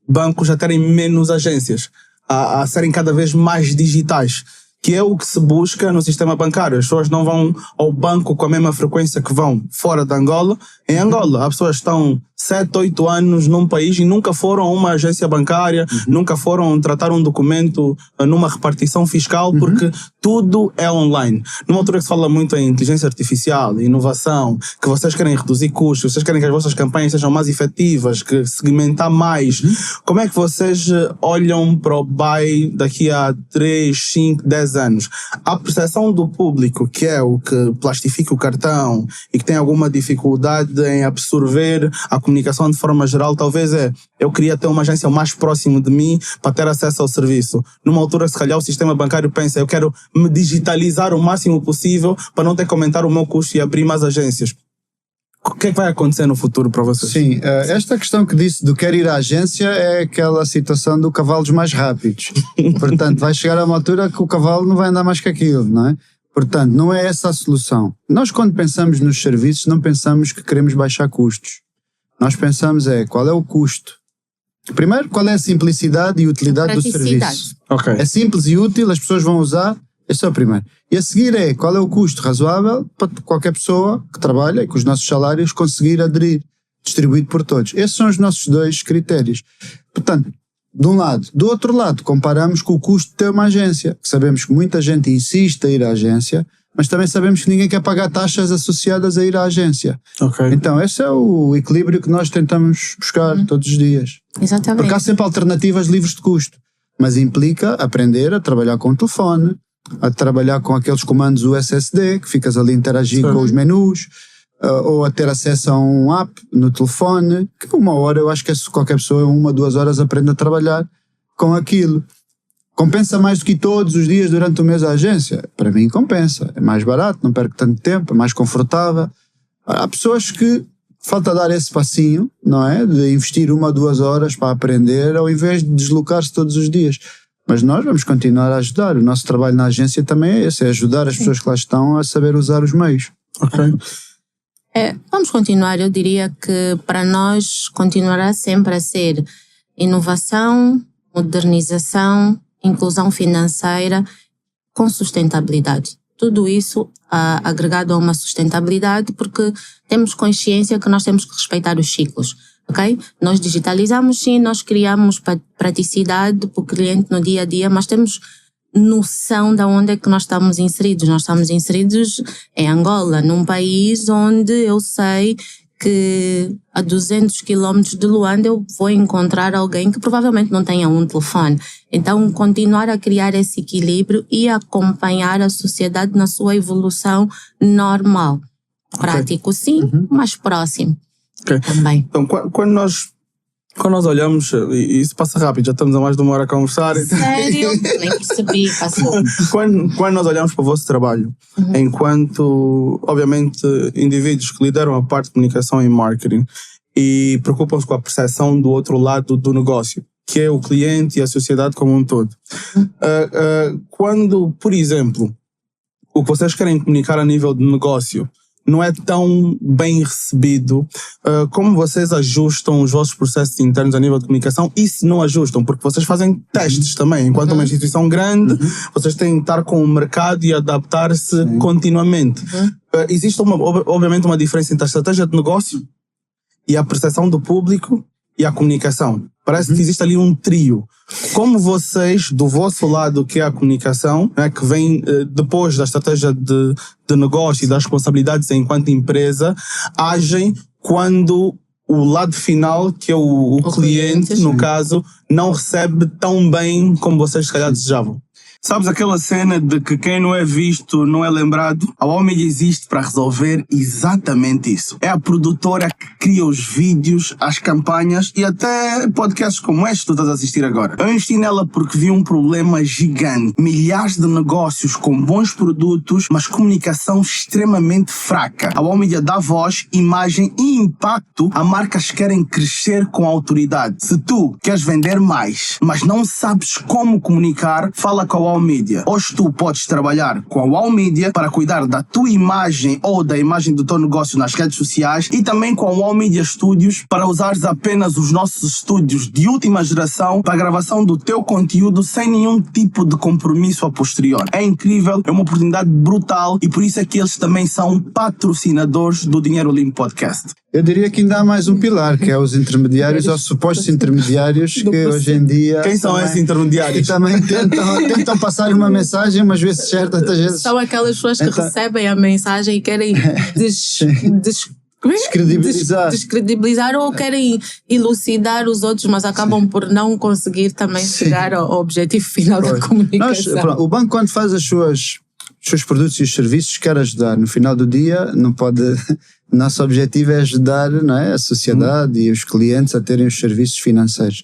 bancos a terem menos agências, a serem cada vez mais digitais, que é o que se busca no sistema bancário. As pessoas não vão ao banco com a mesma frequência que vão fora de Angola. Em Angola, as pessoas estão 7, 8 anos num país e nunca foram a uma agência bancária, nunca foram tratar um documento numa repartição fiscal, porque tudo é online. Numa altura que se fala muito em inteligência artificial, inovação, que vocês querem reduzir custos, vocês querem que as vossas campanhas sejam mais efetivas, que segmentar mais. Como é que vocês olham para o BAI daqui a 3, 5, 10 anos? A percepção do público, que é o que plastifica o cartão e que tem alguma dificuldade em absorver a comunicação de forma geral, talvez eu queria ter uma agência mais próximo de mim para ter acesso ao serviço. Numa altura, se calhar, o sistema bancário pensa, eu quero me digitalizar o máximo possível para não ter que aumentar o meu custo e abrir mais agências. O que é que vai acontecer no futuro para vocês? Sim, esta questão que disse do quero ir à agência é aquela situação do cavalos mais rápidos. Portanto, vai chegar a uma altura que o cavalo não vai andar mais que aquilo, não é? Portanto, não é essa a solução. Nós, quando pensamos nos serviços, não pensamos que queremos baixar custos. Nós pensamos qual é o custo. Primeiro, qual é a simplicidade e utilidade do serviço. Okay. É simples e útil, as pessoas vão usar. Esse é o primeiro. E a seguir qual é o custo razoável para qualquer pessoa que trabalha e com os nossos salários conseguir aderir, distribuído por todos. Esses são os nossos 2 critérios. Portanto, de um lado. Do outro lado, comparamos com o custo de ter uma agência, que sabemos que muita gente insiste a ir à agência, mas também sabemos que ninguém quer pagar taxas associadas a ir à agência. Okay. Então, esse é o equilíbrio que nós tentamos buscar todos os dias. Exatamente. Porque há sempre alternativas livres de custo, mas implica aprender a trabalhar com o telefone, a trabalhar com aqueles comandos USSD, que ficas ali a interagir com os menus, ou a ter acesso a um app no telefone, que 1 hora, eu acho que qualquer pessoa, 1, 2 horas aprende a trabalhar com aquilo. Compensa mais do que ir todos os dias durante o mês à agência? Para mim compensa, é mais barato, não perco tanto tempo, é mais confortável. Há pessoas que falta dar esse passinho, não é? De investir 1 ou 2 horas para aprender, ao invés de deslocar-se todos os dias. Mas nós vamos continuar a ajudar. O nosso trabalho na agência também é esse, é ajudar as pessoas que lá estão a saber usar os meios. Ok. Vamos continuar, eu diria que para nós continuará sempre a ser inovação, modernização, inclusão financeira com sustentabilidade. Tudo isso agregado a uma sustentabilidade, porque temos consciência que nós temos que respeitar os ciclos. Okay? Nós digitalizamos, sim, nós criamos praticidade para o cliente no dia a dia, mas temos noção de onde é que nós estamos inseridos. Nós estamos inseridos em Angola, num país onde eu sei que a 200 quilómetros de Luanda eu vou encontrar alguém que provavelmente não tenha um telefone. Então, continuar a criar esse equilíbrio e acompanhar a sociedade na sua evolução normal. Prático, sim, mas próximo. Também. Então, quando nós olhamos, e isso passa rápido, já estamos há mais de 1 hora a conversar. Sério? Nem percebi, passou. Quando nós olhamos para o vosso trabalho, enquanto, obviamente, indivíduos que lideram a parte de comunicação e marketing e preocupam-se com a percepção do outro lado do negócio, que é o cliente e a sociedade como um todo. Quando, por exemplo, o que vocês querem comunicar a nível de negócio não é tão bem recebido, como vocês ajustam os vossos processos internos a nível de comunicação, e se não ajustam, porque vocês fazem testes também, enquanto uma instituição grande, vocês têm que estar com o mercado e adaptar-se continuamente. Existe obviamente uma diferença entre a estratégia de negócio e a percepção do público e a comunicação. Parece que existe ali um trio. Como vocês, do vosso lado, que é a comunicação, né, que vem depois da estratégia de negócio e das responsabilidades enquanto empresa, agem quando o lado final, que é o cliente, no caso, não recebe tão bem como vocês se calhar desejavam? Sabes aquela cena de que quem não é visto não é lembrado? A Omid existe para resolver exatamente isso. É a produtora que cria os vídeos, as campanhas e até podcasts como este que tu estás a assistir agora. Eu investi nela porque vi um problema gigante. Milhares de negócios com bons produtos, mas comunicação extremamente fraca. A Omid dá voz, imagem e impacto a marcas que querem crescer com autoridade. Se tu queres vender mais, mas não sabes como comunicar, fala com a Wow Media. Hoje tu podes trabalhar com a Wow Media para cuidar da tua imagem ou da imagem do teu negócio nas redes sociais, e também com a Wow Media Studios para usares apenas os nossos estúdios de última geração para a gravação do teu conteúdo sem nenhum tipo de compromisso a posterior. É incrível, é uma oportunidade brutal, e por isso é que eles também são patrocinadores do Dinheiro Limpo Podcast. Eu diria que ainda há mais um pilar, que é os intermediários ou supostos intermediários, que hoje em dia... Quem são esses intermediários? Que também tentam passar uma mensagem, umas vezes certa, outras vezes... São aquelas pessoas que recebem a mensagem e querem descredibilizar ou querem elucidar os outros, mas acabam por não conseguir também chegar ao objetivo final da comunicação. O banco, quando faz os seus produtos e os serviços, quer ajudar. No final do dia, não pode... Nosso objetivo é ajudar, não é, a sociedade e os clientes a terem os serviços financeiros.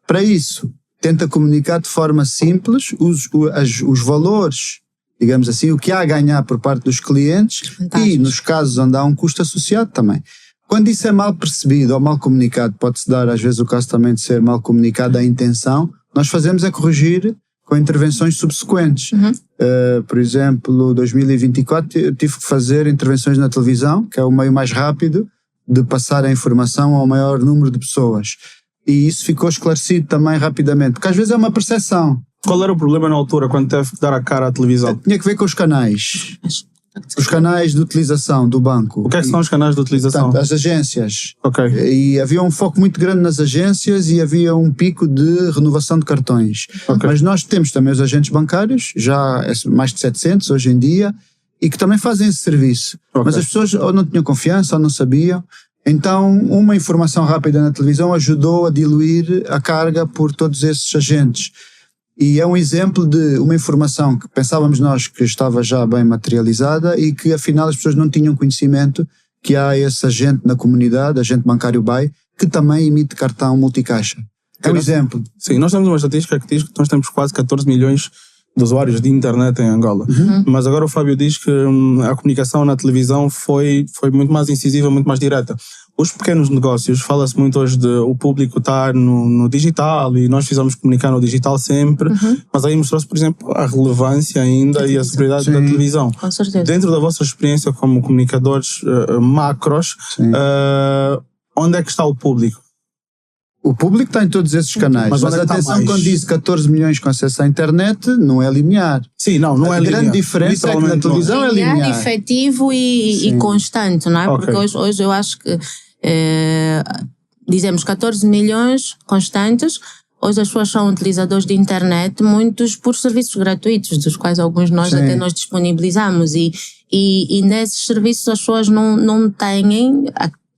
Para isso, tenta comunicar de forma simples os valores, digamos assim, o que há a ganhar por parte dos clientes e, nos casos onde há um custo associado também. Quando isso é mal percebido ou mal comunicado, pode-se dar às vezes o caso também de ser mal comunicado a intenção, nós fazemos é corrigir com intervenções subsequentes. Por exemplo, 2024 eu tive que fazer intervenções na televisão, que é o meio mais rápido de passar a informação ao maior número de pessoas. E isso ficou esclarecido também rapidamente, porque às vezes é uma percepção. Qual era o problema na altura, quando teve que dar a cara à televisão? Tinha que ver com os canais. Os canais de utilização do banco. O que é que são os canais de utilização? Portanto, as agências. Ok. E havia um foco muito grande nas agências e havia um pico de renovação de cartões. Okay. Mas nós temos também os agentes bancários, já mais de 700 hoje em dia, e que também fazem esse serviço. Okay. Mas as pessoas ou não tinham confiança ou não sabiam. Então, uma informação rápida na televisão ajudou a diluir a carga por todos esses agentes. E é um exemplo de uma informação que pensávamos nós que estava já bem materializada e que afinal as pessoas não tinham conhecimento que há esse agente na comunidade, agente bancário BAE, que também emite cartão multicaixa. É um exemplo. Sim, nós temos uma estatística que diz que nós temos quase 14 milhões de usuários de internet em Angola. Mas agora o Fábio diz que a comunicação na televisão foi muito mais incisiva, muito mais direta. Os pequenos negócios, fala-se muito hoje de o público estar no digital e nós fizemos comunicar no digital sempre, mas aí mostrou-se, por exemplo, a relevância ainda e a superioridade da televisão. Com certeza. Dentro da vossa experiência como comunicadores macros, onde é que está o público? O público está em todos esses canais, mas atenção, quando diz 14 milhões com acesso à internet, não é linear. Sim, não é linear. A grande diferença é que na televisão é linear. Efetivo e constante, não é? Porque hoje eu acho que dizemos 14 milhões constantes. Hoje as pessoas são utilizadores de internet, muitos por serviços gratuitos, dos quais alguns nós até nós disponibilizamos, e nesses serviços as pessoas não têm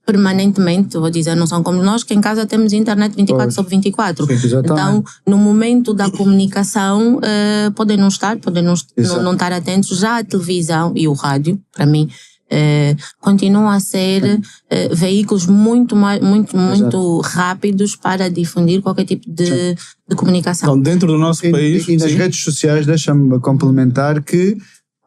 permanentemente, vou dizer, não são como nós, que em casa temos internet 24 sobre 24. Então, no momento da comunicação, podem não estar estar atentos. Já a televisão e o rádio, para mim, continuam a ser veículos muito rápidos para difundir qualquer tipo de comunicação. Então, dentro do nosso país... E nas redes sociais, deixa-me complementar que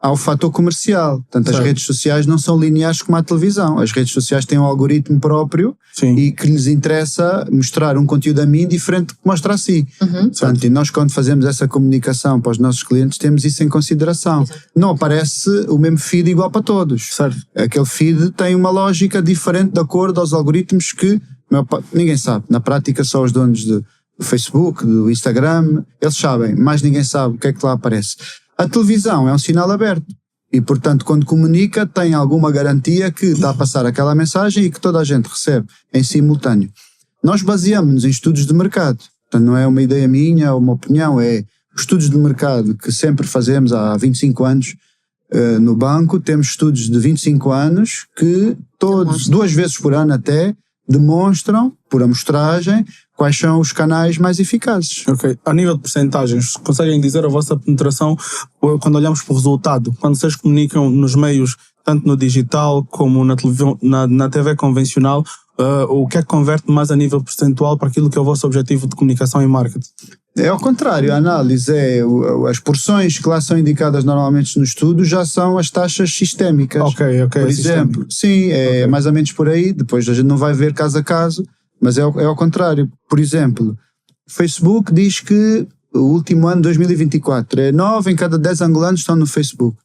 há o fator comercial. Portanto, as redes sociais não são lineares como a televisão. As redes sociais têm um algoritmo próprio e que lhes interessa mostrar um conteúdo a mim diferente do que mostra a si. Portanto, e nós, quando fazemos essa comunicação para os nossos clientes, temos isso em consideração. Não aparece o mesmo feed igual para todos. Aquele feed tem uma lógica diferente de acordo aos algoritmos que ninguém sabe. Na prática, só os donos do Facebook, do Instagram, eles sabem, mas ninguém sabe o que é que lá aparece. A televisão é um sinal aberto e, portanto, quando comunica tem alguma garantia que está a passar aquela mensagem e que toda a gente recebe em simultâneo. Nós baseamos-nos em estudos de mercado. Portanto, não é uma ideia minha ou uma opinião, é estudos de mercado que sempre fazemos há 25 anos no banco. Temos estudos de 25 anos que todos, 2 vezes por ano até, demonstram, por amostragem, quais são os canais mais eficazes. Ok. A nível de percentagens, conseguem dizer a vossa penetração quando olhamos para o resultado? Quando vocês comunicam nos meios, tanto no digital como na televisão, na TV convencional, o que é que converte mais a nível percentual para aquilo que é o vosso objetivo de comunicação e marketing? É ao contrário, a análise as porções que lá são indicadas normalmente no estudo já são as taxas sistémicas. Por exemplo, sim, é mais ou menos por aí, depois a gente não vai ver caso a caso, mas é ao contrário. Por exemplo, o Facebook diz que o último ano, 2024, 9 em cada 10 angolanos estão no Facebook.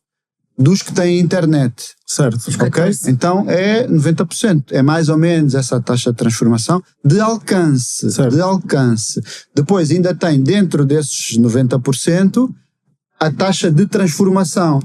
Dos que têm internet. Certo. Ok? Então é 90%. É mais ou menos essa taxa de transformação de alcance. Certo. De alcance. Depois ainda tem dentro desses 90% a taxa de transformação.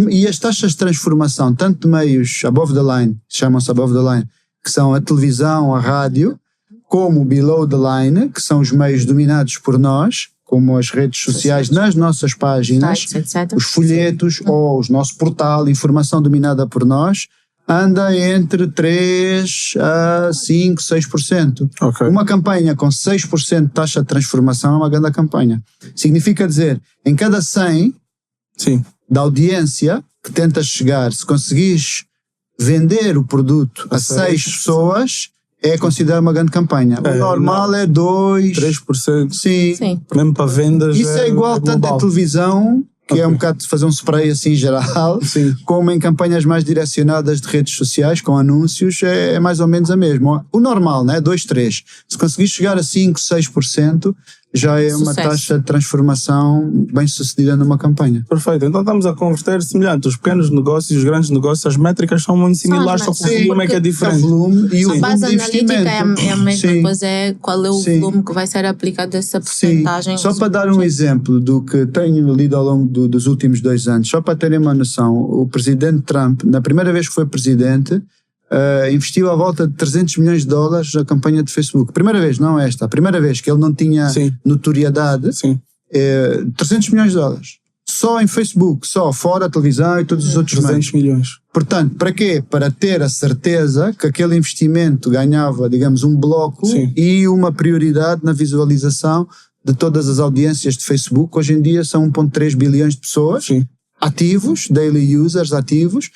E as taxas de transformação, tanto de meios above the line, chamam-se above the line, que são a televisão, a rádio, como below the line, que são os meios dominados por nós, como as redes sociais nas nossas páginas, os folhetos ou o nosso portal, informação dominada por nós, anda entre 3 a 5, 6%. Uma campanha com 6% de taxa de transformação é uma grande campanha. Significa dizer, em cada 100 da audiência que tentas chegar, se conseguires vender o produto a 6 pessoas, é considerado uma grande campanha. O normal é 2%. 3%. Sim. Mesmo para vendas. Isso é igual tanto em televisão, que é um bocado de fazer um spray assim geral, como em campanhas mais direcionadas de redes sociais, com anúncios, é mais ou menos a mesma. O normal, né? 2, 3. Se conseguir chegar a 5, 6%, já é uma taxa de transformação bem sucedida numa campanha. Perfeito, então estamos a converter semelhante. Os pequenos negócios e os grandes negócios, as métricas são muito similares, só que o volume é que é diferente. O volume e o volume base de investimento. analítica é a mesma, pois qual é o volume que vai ser aplicado dessa porcentagem. Só para dar um exemplo do que tenho lido ao longo dos últimos 2 anos, só para terem uma noção, o presidente Trump, na primeira vez que foi presidente, investiu à volta de $300 milhões na campanha de Facebook. Primeira vez, não esta. A primeira vez que ele não tinha notoriedade, $300 milhões. Só em Facebook, só fora a televisão e todos os outros 300 milhões. Portanto, para quê? Para ter a certeza que aquele investimento ganhava, digamos, um bloco e uma prioridade na visualização de todas as audiências de Facebook. Hoje em dia são 1,3 bilhões de pessoas ativos, daily users ativos,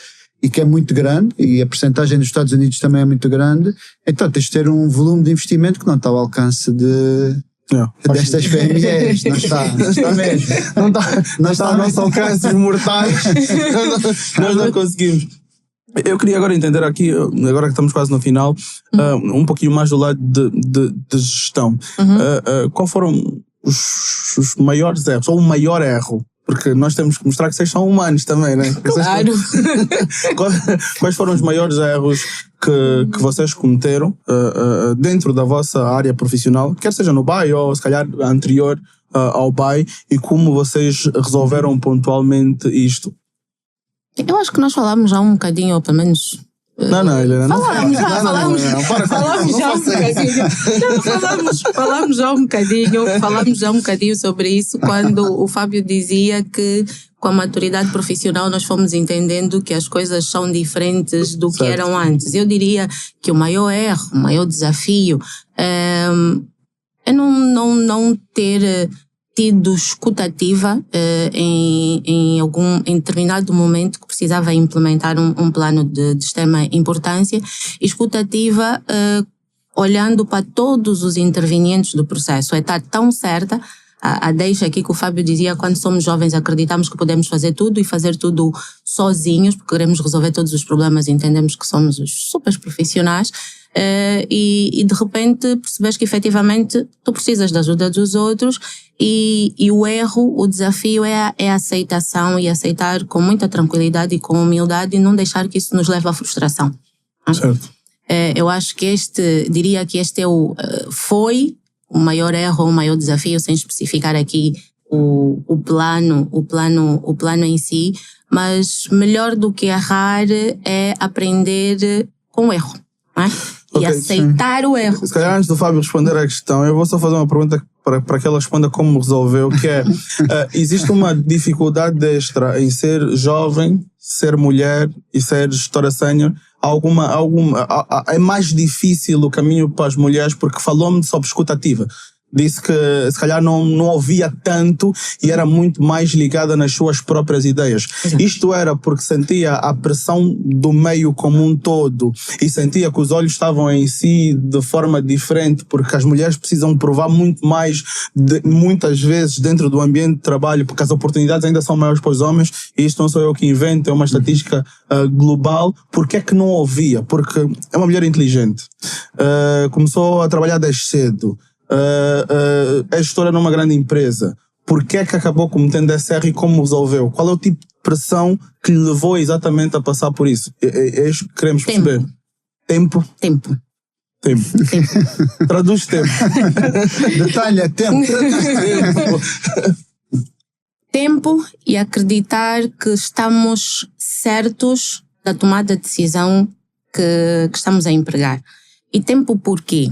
e que é muito grande, e a percentagem dos Estados Unidos também é muito grande. Então tens de ter um volume de investimento que não está ao alcance destas PMEs, não está mesmo. Não está ao nosso alcance, os mortais. Nós não conseguimos. Eu queria agora entender aqui, agora que estamos quase no final, um pouquinho mais do lado de gestão. Qual foram os maiores erros, ou o maior erro? Porque nós temos que mostrar que vocês são humanos também, né? Claro. Quais foram os maiores erros que vocês cometeram dentro da vossa área profissional, quer seja no BAE ou se calhar anterior ao BAE, e como vocês resolveram pontualmente isto? Eu acho que nós falámos já um bocadinho, ou pelo menos... Não, Helena, não Falámos já um bocadinho sobre isso, quando o Fábio dizia que com a maturidade profissional nós fomos entendendo que as coisas são diferentes do que eram antes. Eu diria que o maior erro, o maior desafio é não ter tido escutativa em determinado momento que precisava implementar um plano de extrema importância, escutativa olhando para todos os intervenientes do processo, é estar tão certa, a deixa aqui que o Fábio dizia, quando somos jovens acreditamos que podemos fazer tudo e fazer tudo sozinhos, porque queremos resolver todos os problemas e entendemos que somos os super profissionais, e de repente percebes que efetivamente tu precisas da ajuda dos outros e o erro, o desafio é a aceitação, e aceitar com muita tranquilidade e com humildade e não deixar que isso nos leve à frustração. Certo. Eu acho que diria que este foi o maior erro, o maior desafio, sem especificar aqui o plano em si, mas melhor do que errar é aprender com o erro, não é? E aceitar o erro. Se calhar antes do Fábio responder à questão, eu vou só fazer uma pergunta para que ela responda como resolveu, que é, existe uma dificuldade extra em ser jovem, ser mulher e ser gestora sénior? É mais difícil o caminho para as mulheres, porque falou-me sobre escutativa. Disse que se calhar não ouvia tanto e era muito mais ligada nas suas próprias ideias. Exato. Isto era porque sentia a pressão do meio como um todo e sentia que os olhos estavam em si de forma diferente, porque as mulheres precisam provar muito mais, muitas vezes, dentro do ambiente de trabalho, porque as oportunidades ainda são maiores para os homens, e isto não sou eu que invento, é uma estatística global. Porque é que não ouvia? Porque é uma mulher inteligente, começou a trabalhar desde cedo, é gestora numa grande empresa. Porquê é que acabou cometendo esse erro e como resolveu? Qual é o tipo de pressão que lhe levou exatamente a passar por isso? É isso que queremos perceber. Tempo. Traduz tempo. Detalhe, tempo. Tempo e acreditar que estamos certos da tomada de decisão que estamos a empregar. E tempo por quê?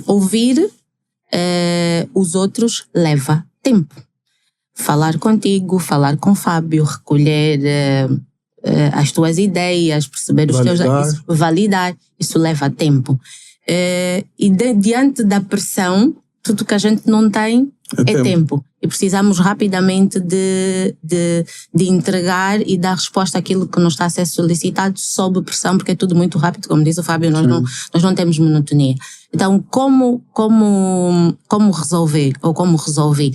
Ouvir os outros leva tempo. Falar contigo, falar com o Fábio, recolher as tuas ideias, perceber os teus... Validar, isso leva tempo. E diante da pressão, tudo que a gente não tem é tempo. E precisamos rapidamente de entregar e dar resposta àquilo que nos está a ser solicitado sob pressão, porque é tudo muito rápido, como diz o Fábio, nós não temos monotonia. Então, como resolver, ou como resolvi?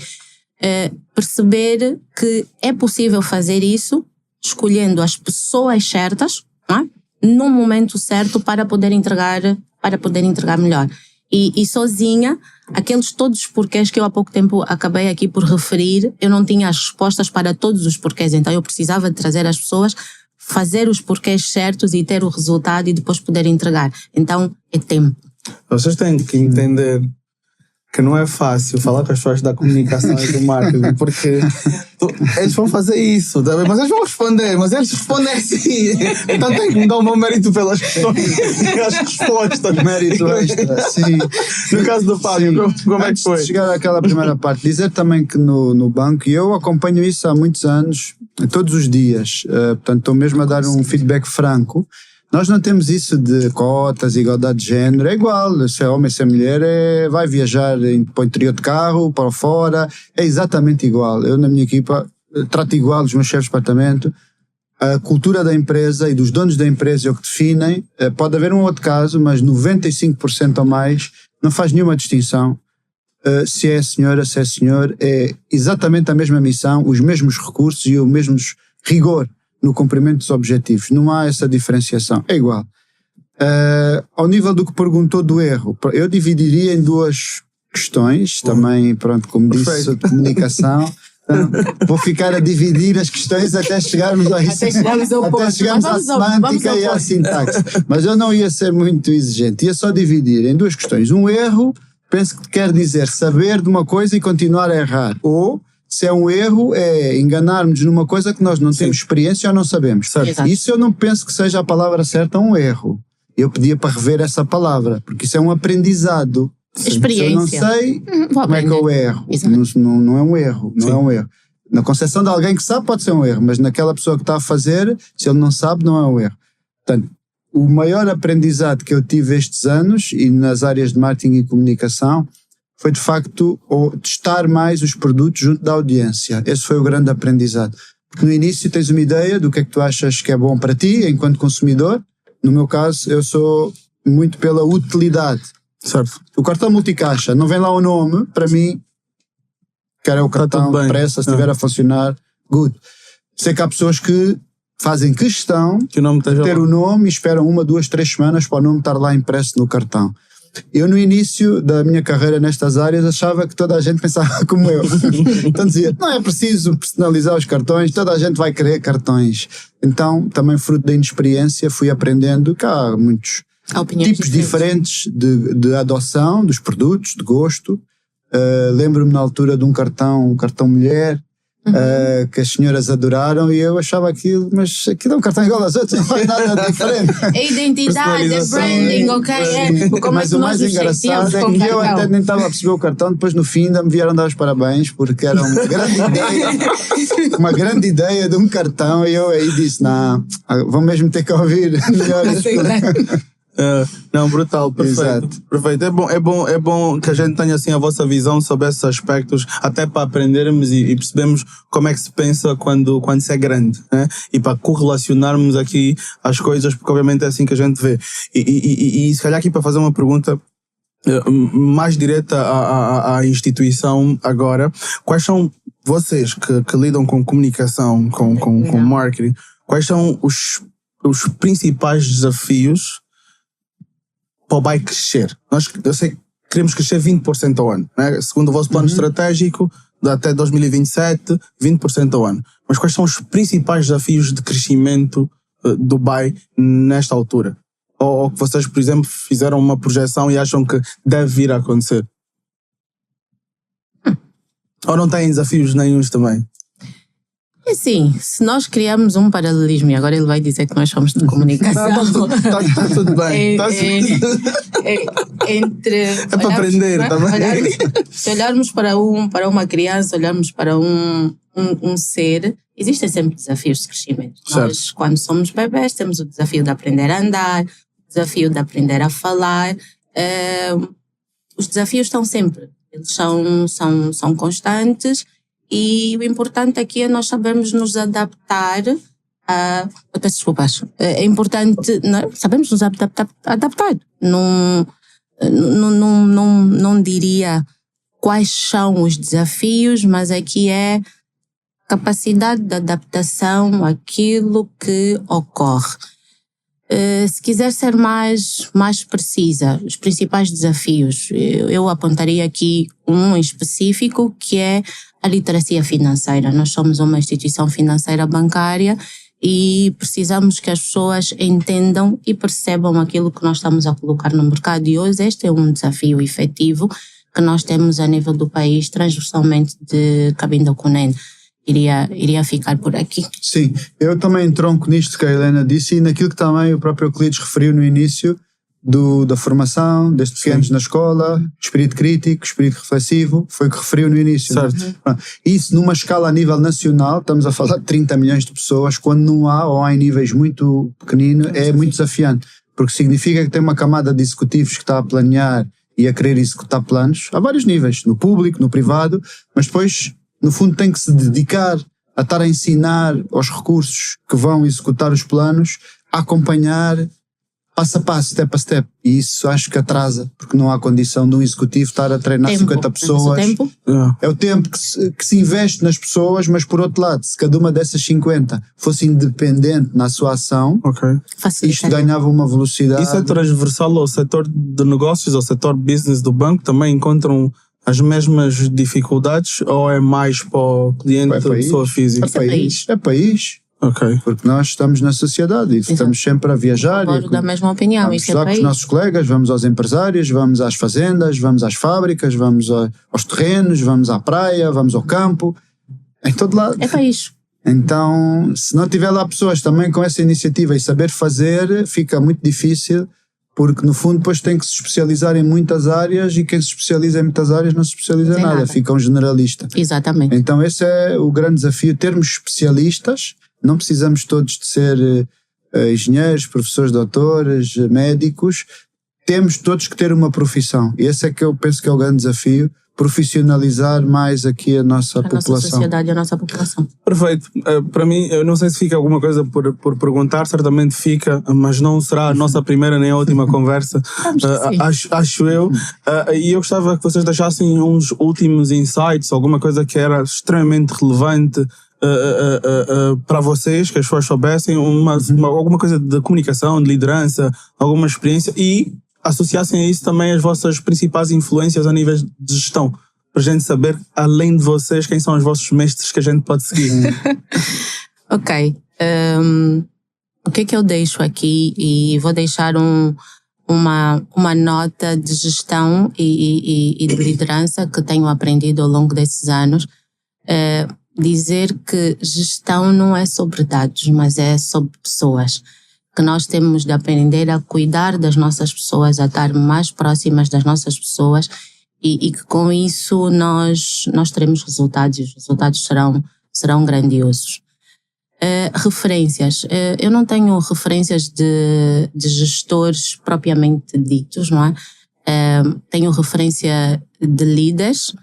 Perceber que é possível fazer isso escolhendo as pessoas certas, não é? No momento certo para poder entregar melhor. E sozinha, aqueles todos os porquês que eu há pouco tempo acabei aqui por referir, eu não tinha as respostas para todos os porquês, então eu precisava de trazer as pessoas, fazer os porquês certos e ter o resultado e depois poder entregar. Então, é tempo. Vocês têm que entender que não é fácil falar com as pessoas da comunicação e do marketing, porque eles vão fazer isso, mas eles vão responder, mas eles respondem assim. Então tem que me dar o meu mérito pelas questões e as respostas. Mérito extra, sim. No caso do Fábio, como é que foi? Antes de chegar àquela primeira parte, dizer também que no banco, e eu acompanho isso há muitos anos, todos os dias, portanto estou mesmo a dar um feedback franco. Nós não temos isso de cotas, igualdade de género, é igual, se é homem, se é mulher, vai viajar para o interior de carro, para fora, é exatamente igual. Eu na minha equipa trato igual os meus chefes de departamento, a cultura da empresa e dos donos da empresa é o que definem, pode haver um outro caso, mas 95% ou mais não faz nenhuma distinção. se é senhora, se é senhor, é exatamente a mesma missão, os mesmos recursos e o mesmo rigor no cumprimento dos objetivos. Não há essa diferenciação, é igual. Ao nível do que perguntou do erro, eu dividiria em duas questões, também, pronto, como disse, de comunicação. Então, vou ficar a dividir as questões até chegarmos à semântica e à sintaxe. Mas eu não ia ser muito exigente, ia só dividir em duas questões. Um erro, penso que quer dizer saber de uma coisa e continuar a errar. Ou, se é um erro, é enganarmos numa coisa que nós não temos experiência ou não sabemos. Isso eu não penso que seja a palavra certa, um erro. Eu pedia para rever essa palavra, porque isso é um aprendizado. Experiência. Se eu não sei, como é que eu erro? Não é um erro, não é um erro. Na concepção de alguém que sabe pode ser um erro, mas naquela pessoa que está a fazer, se ele não sabe, não é um erro. Portanto, o maior aprendizado que eu tive estes anos, e nas áreas de marketing e comunicação, foi de facto testar mais os produtos junto da audiência. Esse foi o grande aprendizado. Porque no início tens uma ideia do que é que tu achas que é bom para ti, enquanto consumidor. No meu caso, eu sou muito pela utilidade. Certo. O cartão multicaixa, não vem lá o nome, para mim, que era o cartão de pressa, se estiver a funcionar, good. Sei que há pessoas que fazem questão que o nome de ter o nome e esperam 1, 2, 3 semanas para o nome estar lá impresso no cartão. Eu, no início da minha carreira nestas áreas, achava que toda a gente pensava como eu. Então dizia, não é preciso personalizar os cartões, toda a gente vai querer cartões. Então, também fruto da inexperiência, fui aprendendo que há muitos tipos diferentes de adoção dos produtos, de gosto. Lembro-me na altura de um cartão mulher, que as senhoras adoraram, e eu achava aquilo, mas aquilo é um cartão igual aos outros, não faz nada diferente. É identidade, é branding, ok? Mas o mais engraçado é que eu até nem estava a perceber o cartão, depois no fim ainda me vieram dar os parabéns, porque era uma grande ideia de um cartão, e eu aí disse, não, vão mesmo ter que ouvir melhores. Não, brutal, perfeito. Perfeito. É bom que a gente tenha assim a vossa visão sobre esses aspectos, até para aprendermos e percebermos como é que se pensa quando se é grande, né? E para correlacionarmos aqui as coisas, porque obviamente é assim que a gente vê. E se calhar aqui para fazer uma pergunta mais direta à instituição agora, quais são vocês que lidam com comunicação, com marketing, quais são os principais desafios para o BAI crescer? Eu sei que queremos crescer 20% ao ano, né? Segundo o vosso plano estratégico, até 2027, 20% ao ano. Mas quais são os principais desafios de crescimento do BAI nesta altura? Ou que vocês, por exemplo, fizeram uma projeção e acham que deve vir a acontecer? Ou não têm desafios nenhuns também? É assim, se nós criarmos um paralelismo, e agora ele vai dizer que nós somos de comunicação. Está tudo bem. É para aprender também. Se olharmos para uma criança, olharmos para um ser, existem sempre desafios de crescimento. Certo. Nós, quando somos bebés, temos o desafio de aprender a andar, o desafio de aprender a falar. Os desafios estão sempre, eles são constantes. E o importante aqui é nós sabermos nos adaptar peço desculpas. É importante sabermos nos adaptar. Não diria quais são os desafios, mas aqui é capacidade de adaptação àquilo que ocorre. Se quiser ser mais precisa, os principais desafios, eu apontaria aqui um específico, que é a literacia financeira. Nós somos uma instituição financeira bancária e precisamos que as pessoas entendam e percebam aquilo que nós estamos a colocar no mercado. E hoje este é um desafio efetivo que nós temos a nível do país, transversalmente de Cabinda Cunene. Iria ficar por aqui. Sim, eu também entronco nisto que a Helena disse e naquilo que também o próprio Euclides referiu no início da formação, desde pequenos na escola, espírito crítico, espírito reflexivo, foi o que referiu no início. Certo. Isso numa escala a nível nacional, estamos a falar de 30 milhões de pessoas, quando não há ou há em níveis muito pequeninos, é muito desafiante, porque significa que tem uma camada de executivos que está a planear e a querer executar planos a vários níveis, no público, no privado, mas depois no fundo tem que se dedicar a estar a ensinar aos recursos que vão executar os planos, a acompanhar, passo a passo, step a step. E isso acho que atrasa, porque não há condição de um executivo estar a treinar 50 pessoas. Tempo. É o tempo que se investe nas pessoas, mas por outro lado, se cada uma dessas 50 fosse independente na sua ação, isto ganhava uma velocidade. Isso é transversal ao setor de negócios, ao setor business do banco? Também encontram as mesmas dificuldades ou é mais para o cliente, pessoa física? É país. Ok. Porque nós estamos na sociedade e estamos sempre a viajar. Concordo da mesma opinião. Vamos lá com os nossos colegas, vamos aos empresários, vamos às fazendas, vamos às fábricas, vamos aos terrenos, vamos à praia, vamos ao campo, em todo lado. É país. Então, se não tiver lá pessoas também com essa iniciativa e saber fazer, fica muito difícil, porque no fundo depois tem que se especializar em muitas áreas e quem se especializa em muitas áreas não se especializa em nada, fica um generalista. Exatamente. Então esse é o grande desafio, termos especialistas. Não precisamos todos de ser engenheiros, professores, doutores, médicos. Temos todos que ter uma profissão. E esse é que eu penso que é o grande desafio, profissionalizar mais aqui a nossa população. Nossa sociedade, a nossa população. Perfeito. Para mim, eu não sei se fica alguma coisa por perguntar, certamente fica, mas não será a nossa primeira nem a última conversa, acho eu. E eu gostava que vocês deixassem uns últimos insights, alguma coisa que era extremamente relevante para vocês, que as pessoas soubessem, alguma coisa de comunicação, de liderança, alguma experiência, e associassem a isso também as vossas principais influências a nível de gestão, para a gente saber, além de vocês, quem são os vossos mestres que a gente pode seguir. Ok. O que é que eu deixo aqui? E vou deixar uma nota de gestão e de liderança que tenho aprendido ao longo desses anos. Dizer que gestão não é sobre dados, mas é sobre pessoas. Que nós temos de aprender a cuidar das nossas pessoas, a estar mais próximas das nossas pessoas e que com isso nós teremos resultados e os resultados serão grandiosos. Referências. Eu não tenho referências de gestores propriamente ditos, não é? Tenho referência de líderes.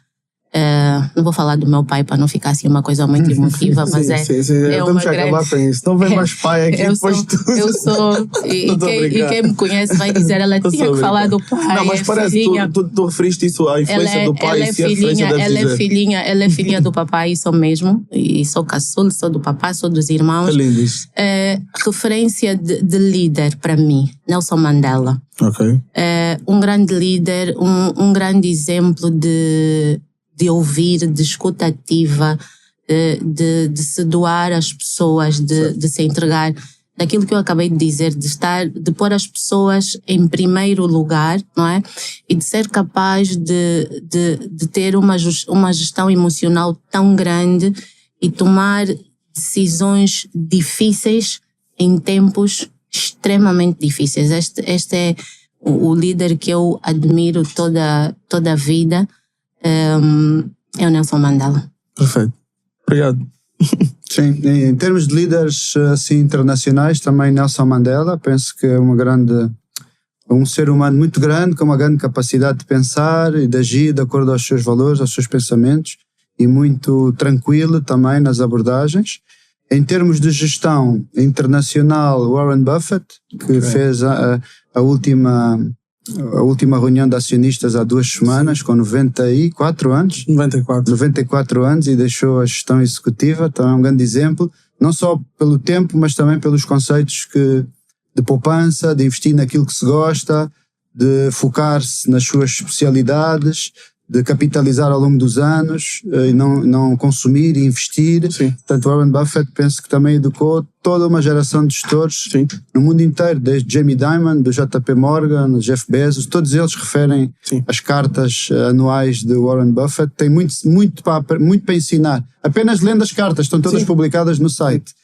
Não vou falar do meu pai para não ficar assim uma coisa muito emotiva, mas é uma grande... acabar com isso. Não vem mais pai aqui depois de tudo. Eu sou... E quem me conhece vai dizer, ela tinha que falar do pai. Não, mas parece que tu referiste isso à influência do pai. Ela é filhinha do papai, isso mesmo. E sou caçula, sou do papai, sou dos irmãos. É lindo isso. Referência de líder para mim, Nelson Mandela. Ok. Um grande líder, um grande exemplo de ouvir, de escuta ativa, de se doar às pessoas, de se entregar, daquilo que eu acabei de dizer, de pôr as pessoas em primeiro lugar, não é? E de ser capaz de ter uma gestão emocional tão grande e tomar decisões difíceis em tempos extremamente difíceis. Este é o líder que eu admiro toda a vida. É o Nelson Mandela. Perfeito. Obrigado. Sim, em termos de líderes assim, internacionais, também Nelson Mandela, penso que é um ser humano muito grande, com uma grande capacidade de pensar e de agir de acordo aos seus valores, aos seus pensamentos, e muito tranquilo também nas abordagens. Em termos de gestão internacional, Warren Buffett, que fez a última reunião de acionistas há 2 semanas, com 94 anos. 94 anos, e deixou a gestão executiva, também é um grande exemplo, não só pelo tempo, mas também pelos conceitos de poupança, de investir naquilo que se gosta, de focar-se nas suas especialidades, de capitalizar ao longo dos anos e não consumir e investir. Sim. Portanto, Warren Buffett penso que também educou toda uma geração de gestores no mundo inteiro, desde Jamie Dimon, do JP Morgan, Jeff Bezos, todos eles referem as cartas anuais de Warren Buffett. Tem muito para ensinar. Apenas lendo as cartas, estão todas publicadas no site.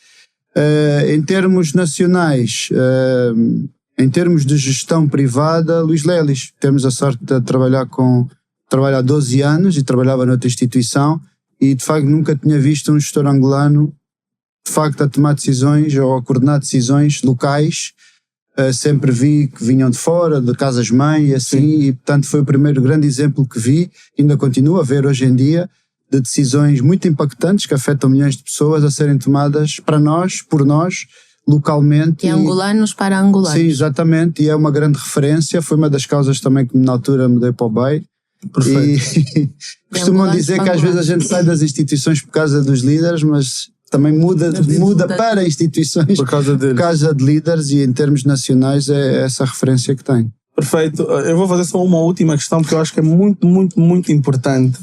Em termos nacionais, em termos de gestão privada, Luís Lelis. Temos a sorte de trabalhar há 12 anos e trabalhava noutra instituição e de facto nunca tinha visto um gestor angolano de facto a tomar decisões ou a coordenar decisões locais. Sempre vi que vinham de fora, de casas-mãe e assim, e portanto foi o primeiro grande exemplo que vi, ainda continuo a ver hoje em dia, de decisões muito impactantes que afetam milhões de pessoas a serem tomadas para nós, por nós, localmente. E angolanos para angolanos. Sim, exatamente, e é uma grande referência, foi uma das causas também que na altura mudei para o BEI. E costumam dizer que às vezes a gente sai das instituições por causa dos líderes, mas também muda para instituições por causa de líderes, e em termos nacionais é essa referência que tem. Perfeito. Eu vou fazer só uma última questão, porque eu acho que é muito, muito, muito importante.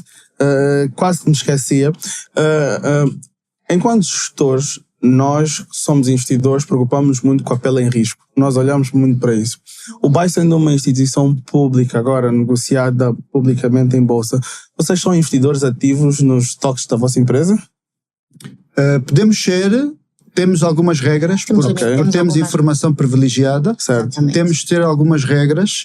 Quase que me esquecia. Enquanto gestores, nós somos investidores, preocupamos muito com a pele em risco. Nós olhamos muito para isso. O BEI sendo uma instituição pública, agora negociada publicamente em bolsa, vocês são investidores ativos nos stocks da vossa empresa? Podemos ser, temos algumas regras, porque temos informação privilegiada. Certo. Temos de ter algumas regras,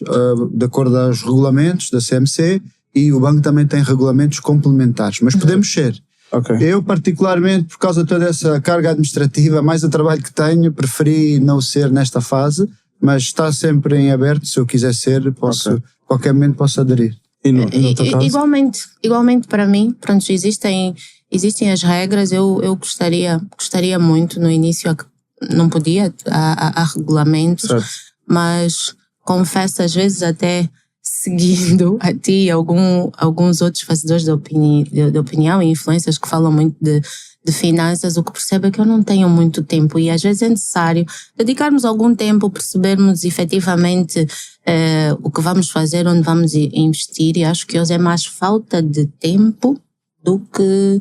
de acordo aos regulamentos da CMC, e o banco também tem regulamentos complementares, mas podemos ser. Okay. Eu, particularmente, por causa de toda essa carga administrativa, mais o trabalho que tenho, preferi não ser nesta fase, mas está sempre em aberto. Se eu quiser ser, posso, qualquer momento posso aderir. E no teu caso? Igualmente para mim, pronto, existem as regras. Eu gostaria muito, no início não podia, há regulamentos, certo. Mas confesso, às vezes até seguindo a ti e alguns outros fazedores de opinião e influências que falam muito de finanças, o que percebo é que eu não tenho muito tempo, e às vezes é necessário dedicarmos algum tempo, percebermos efetivamente o que vamos fazer, onde vamos investir, e acho que hoje é mais falta de tempo do que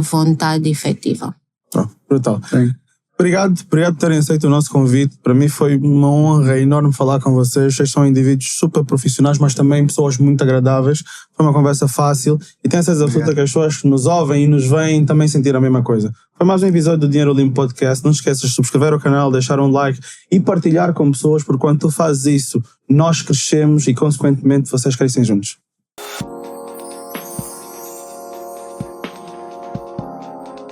vontade efetiva. Brutal. Sim. Obrigado por terem aceito o nosso convite. Para mim foi uma honra enorme falar com vocês. Vocês são indivíduos super profissionais, mas também pessoas muito agradáveis. Foi uma conversa fácil e tenho certeza absoluta que as pessoas que nos ouvem e nos veem também sentiram a mesma coisa. Foi mais um episódio do Dinheiro Limpo Podcast. Não esqueças de subscrever o canal, deixar um like e partilhar com pessoas, porque quando tu fazes isso, nós crescemos e, consequentemente, vocês crescem juntos.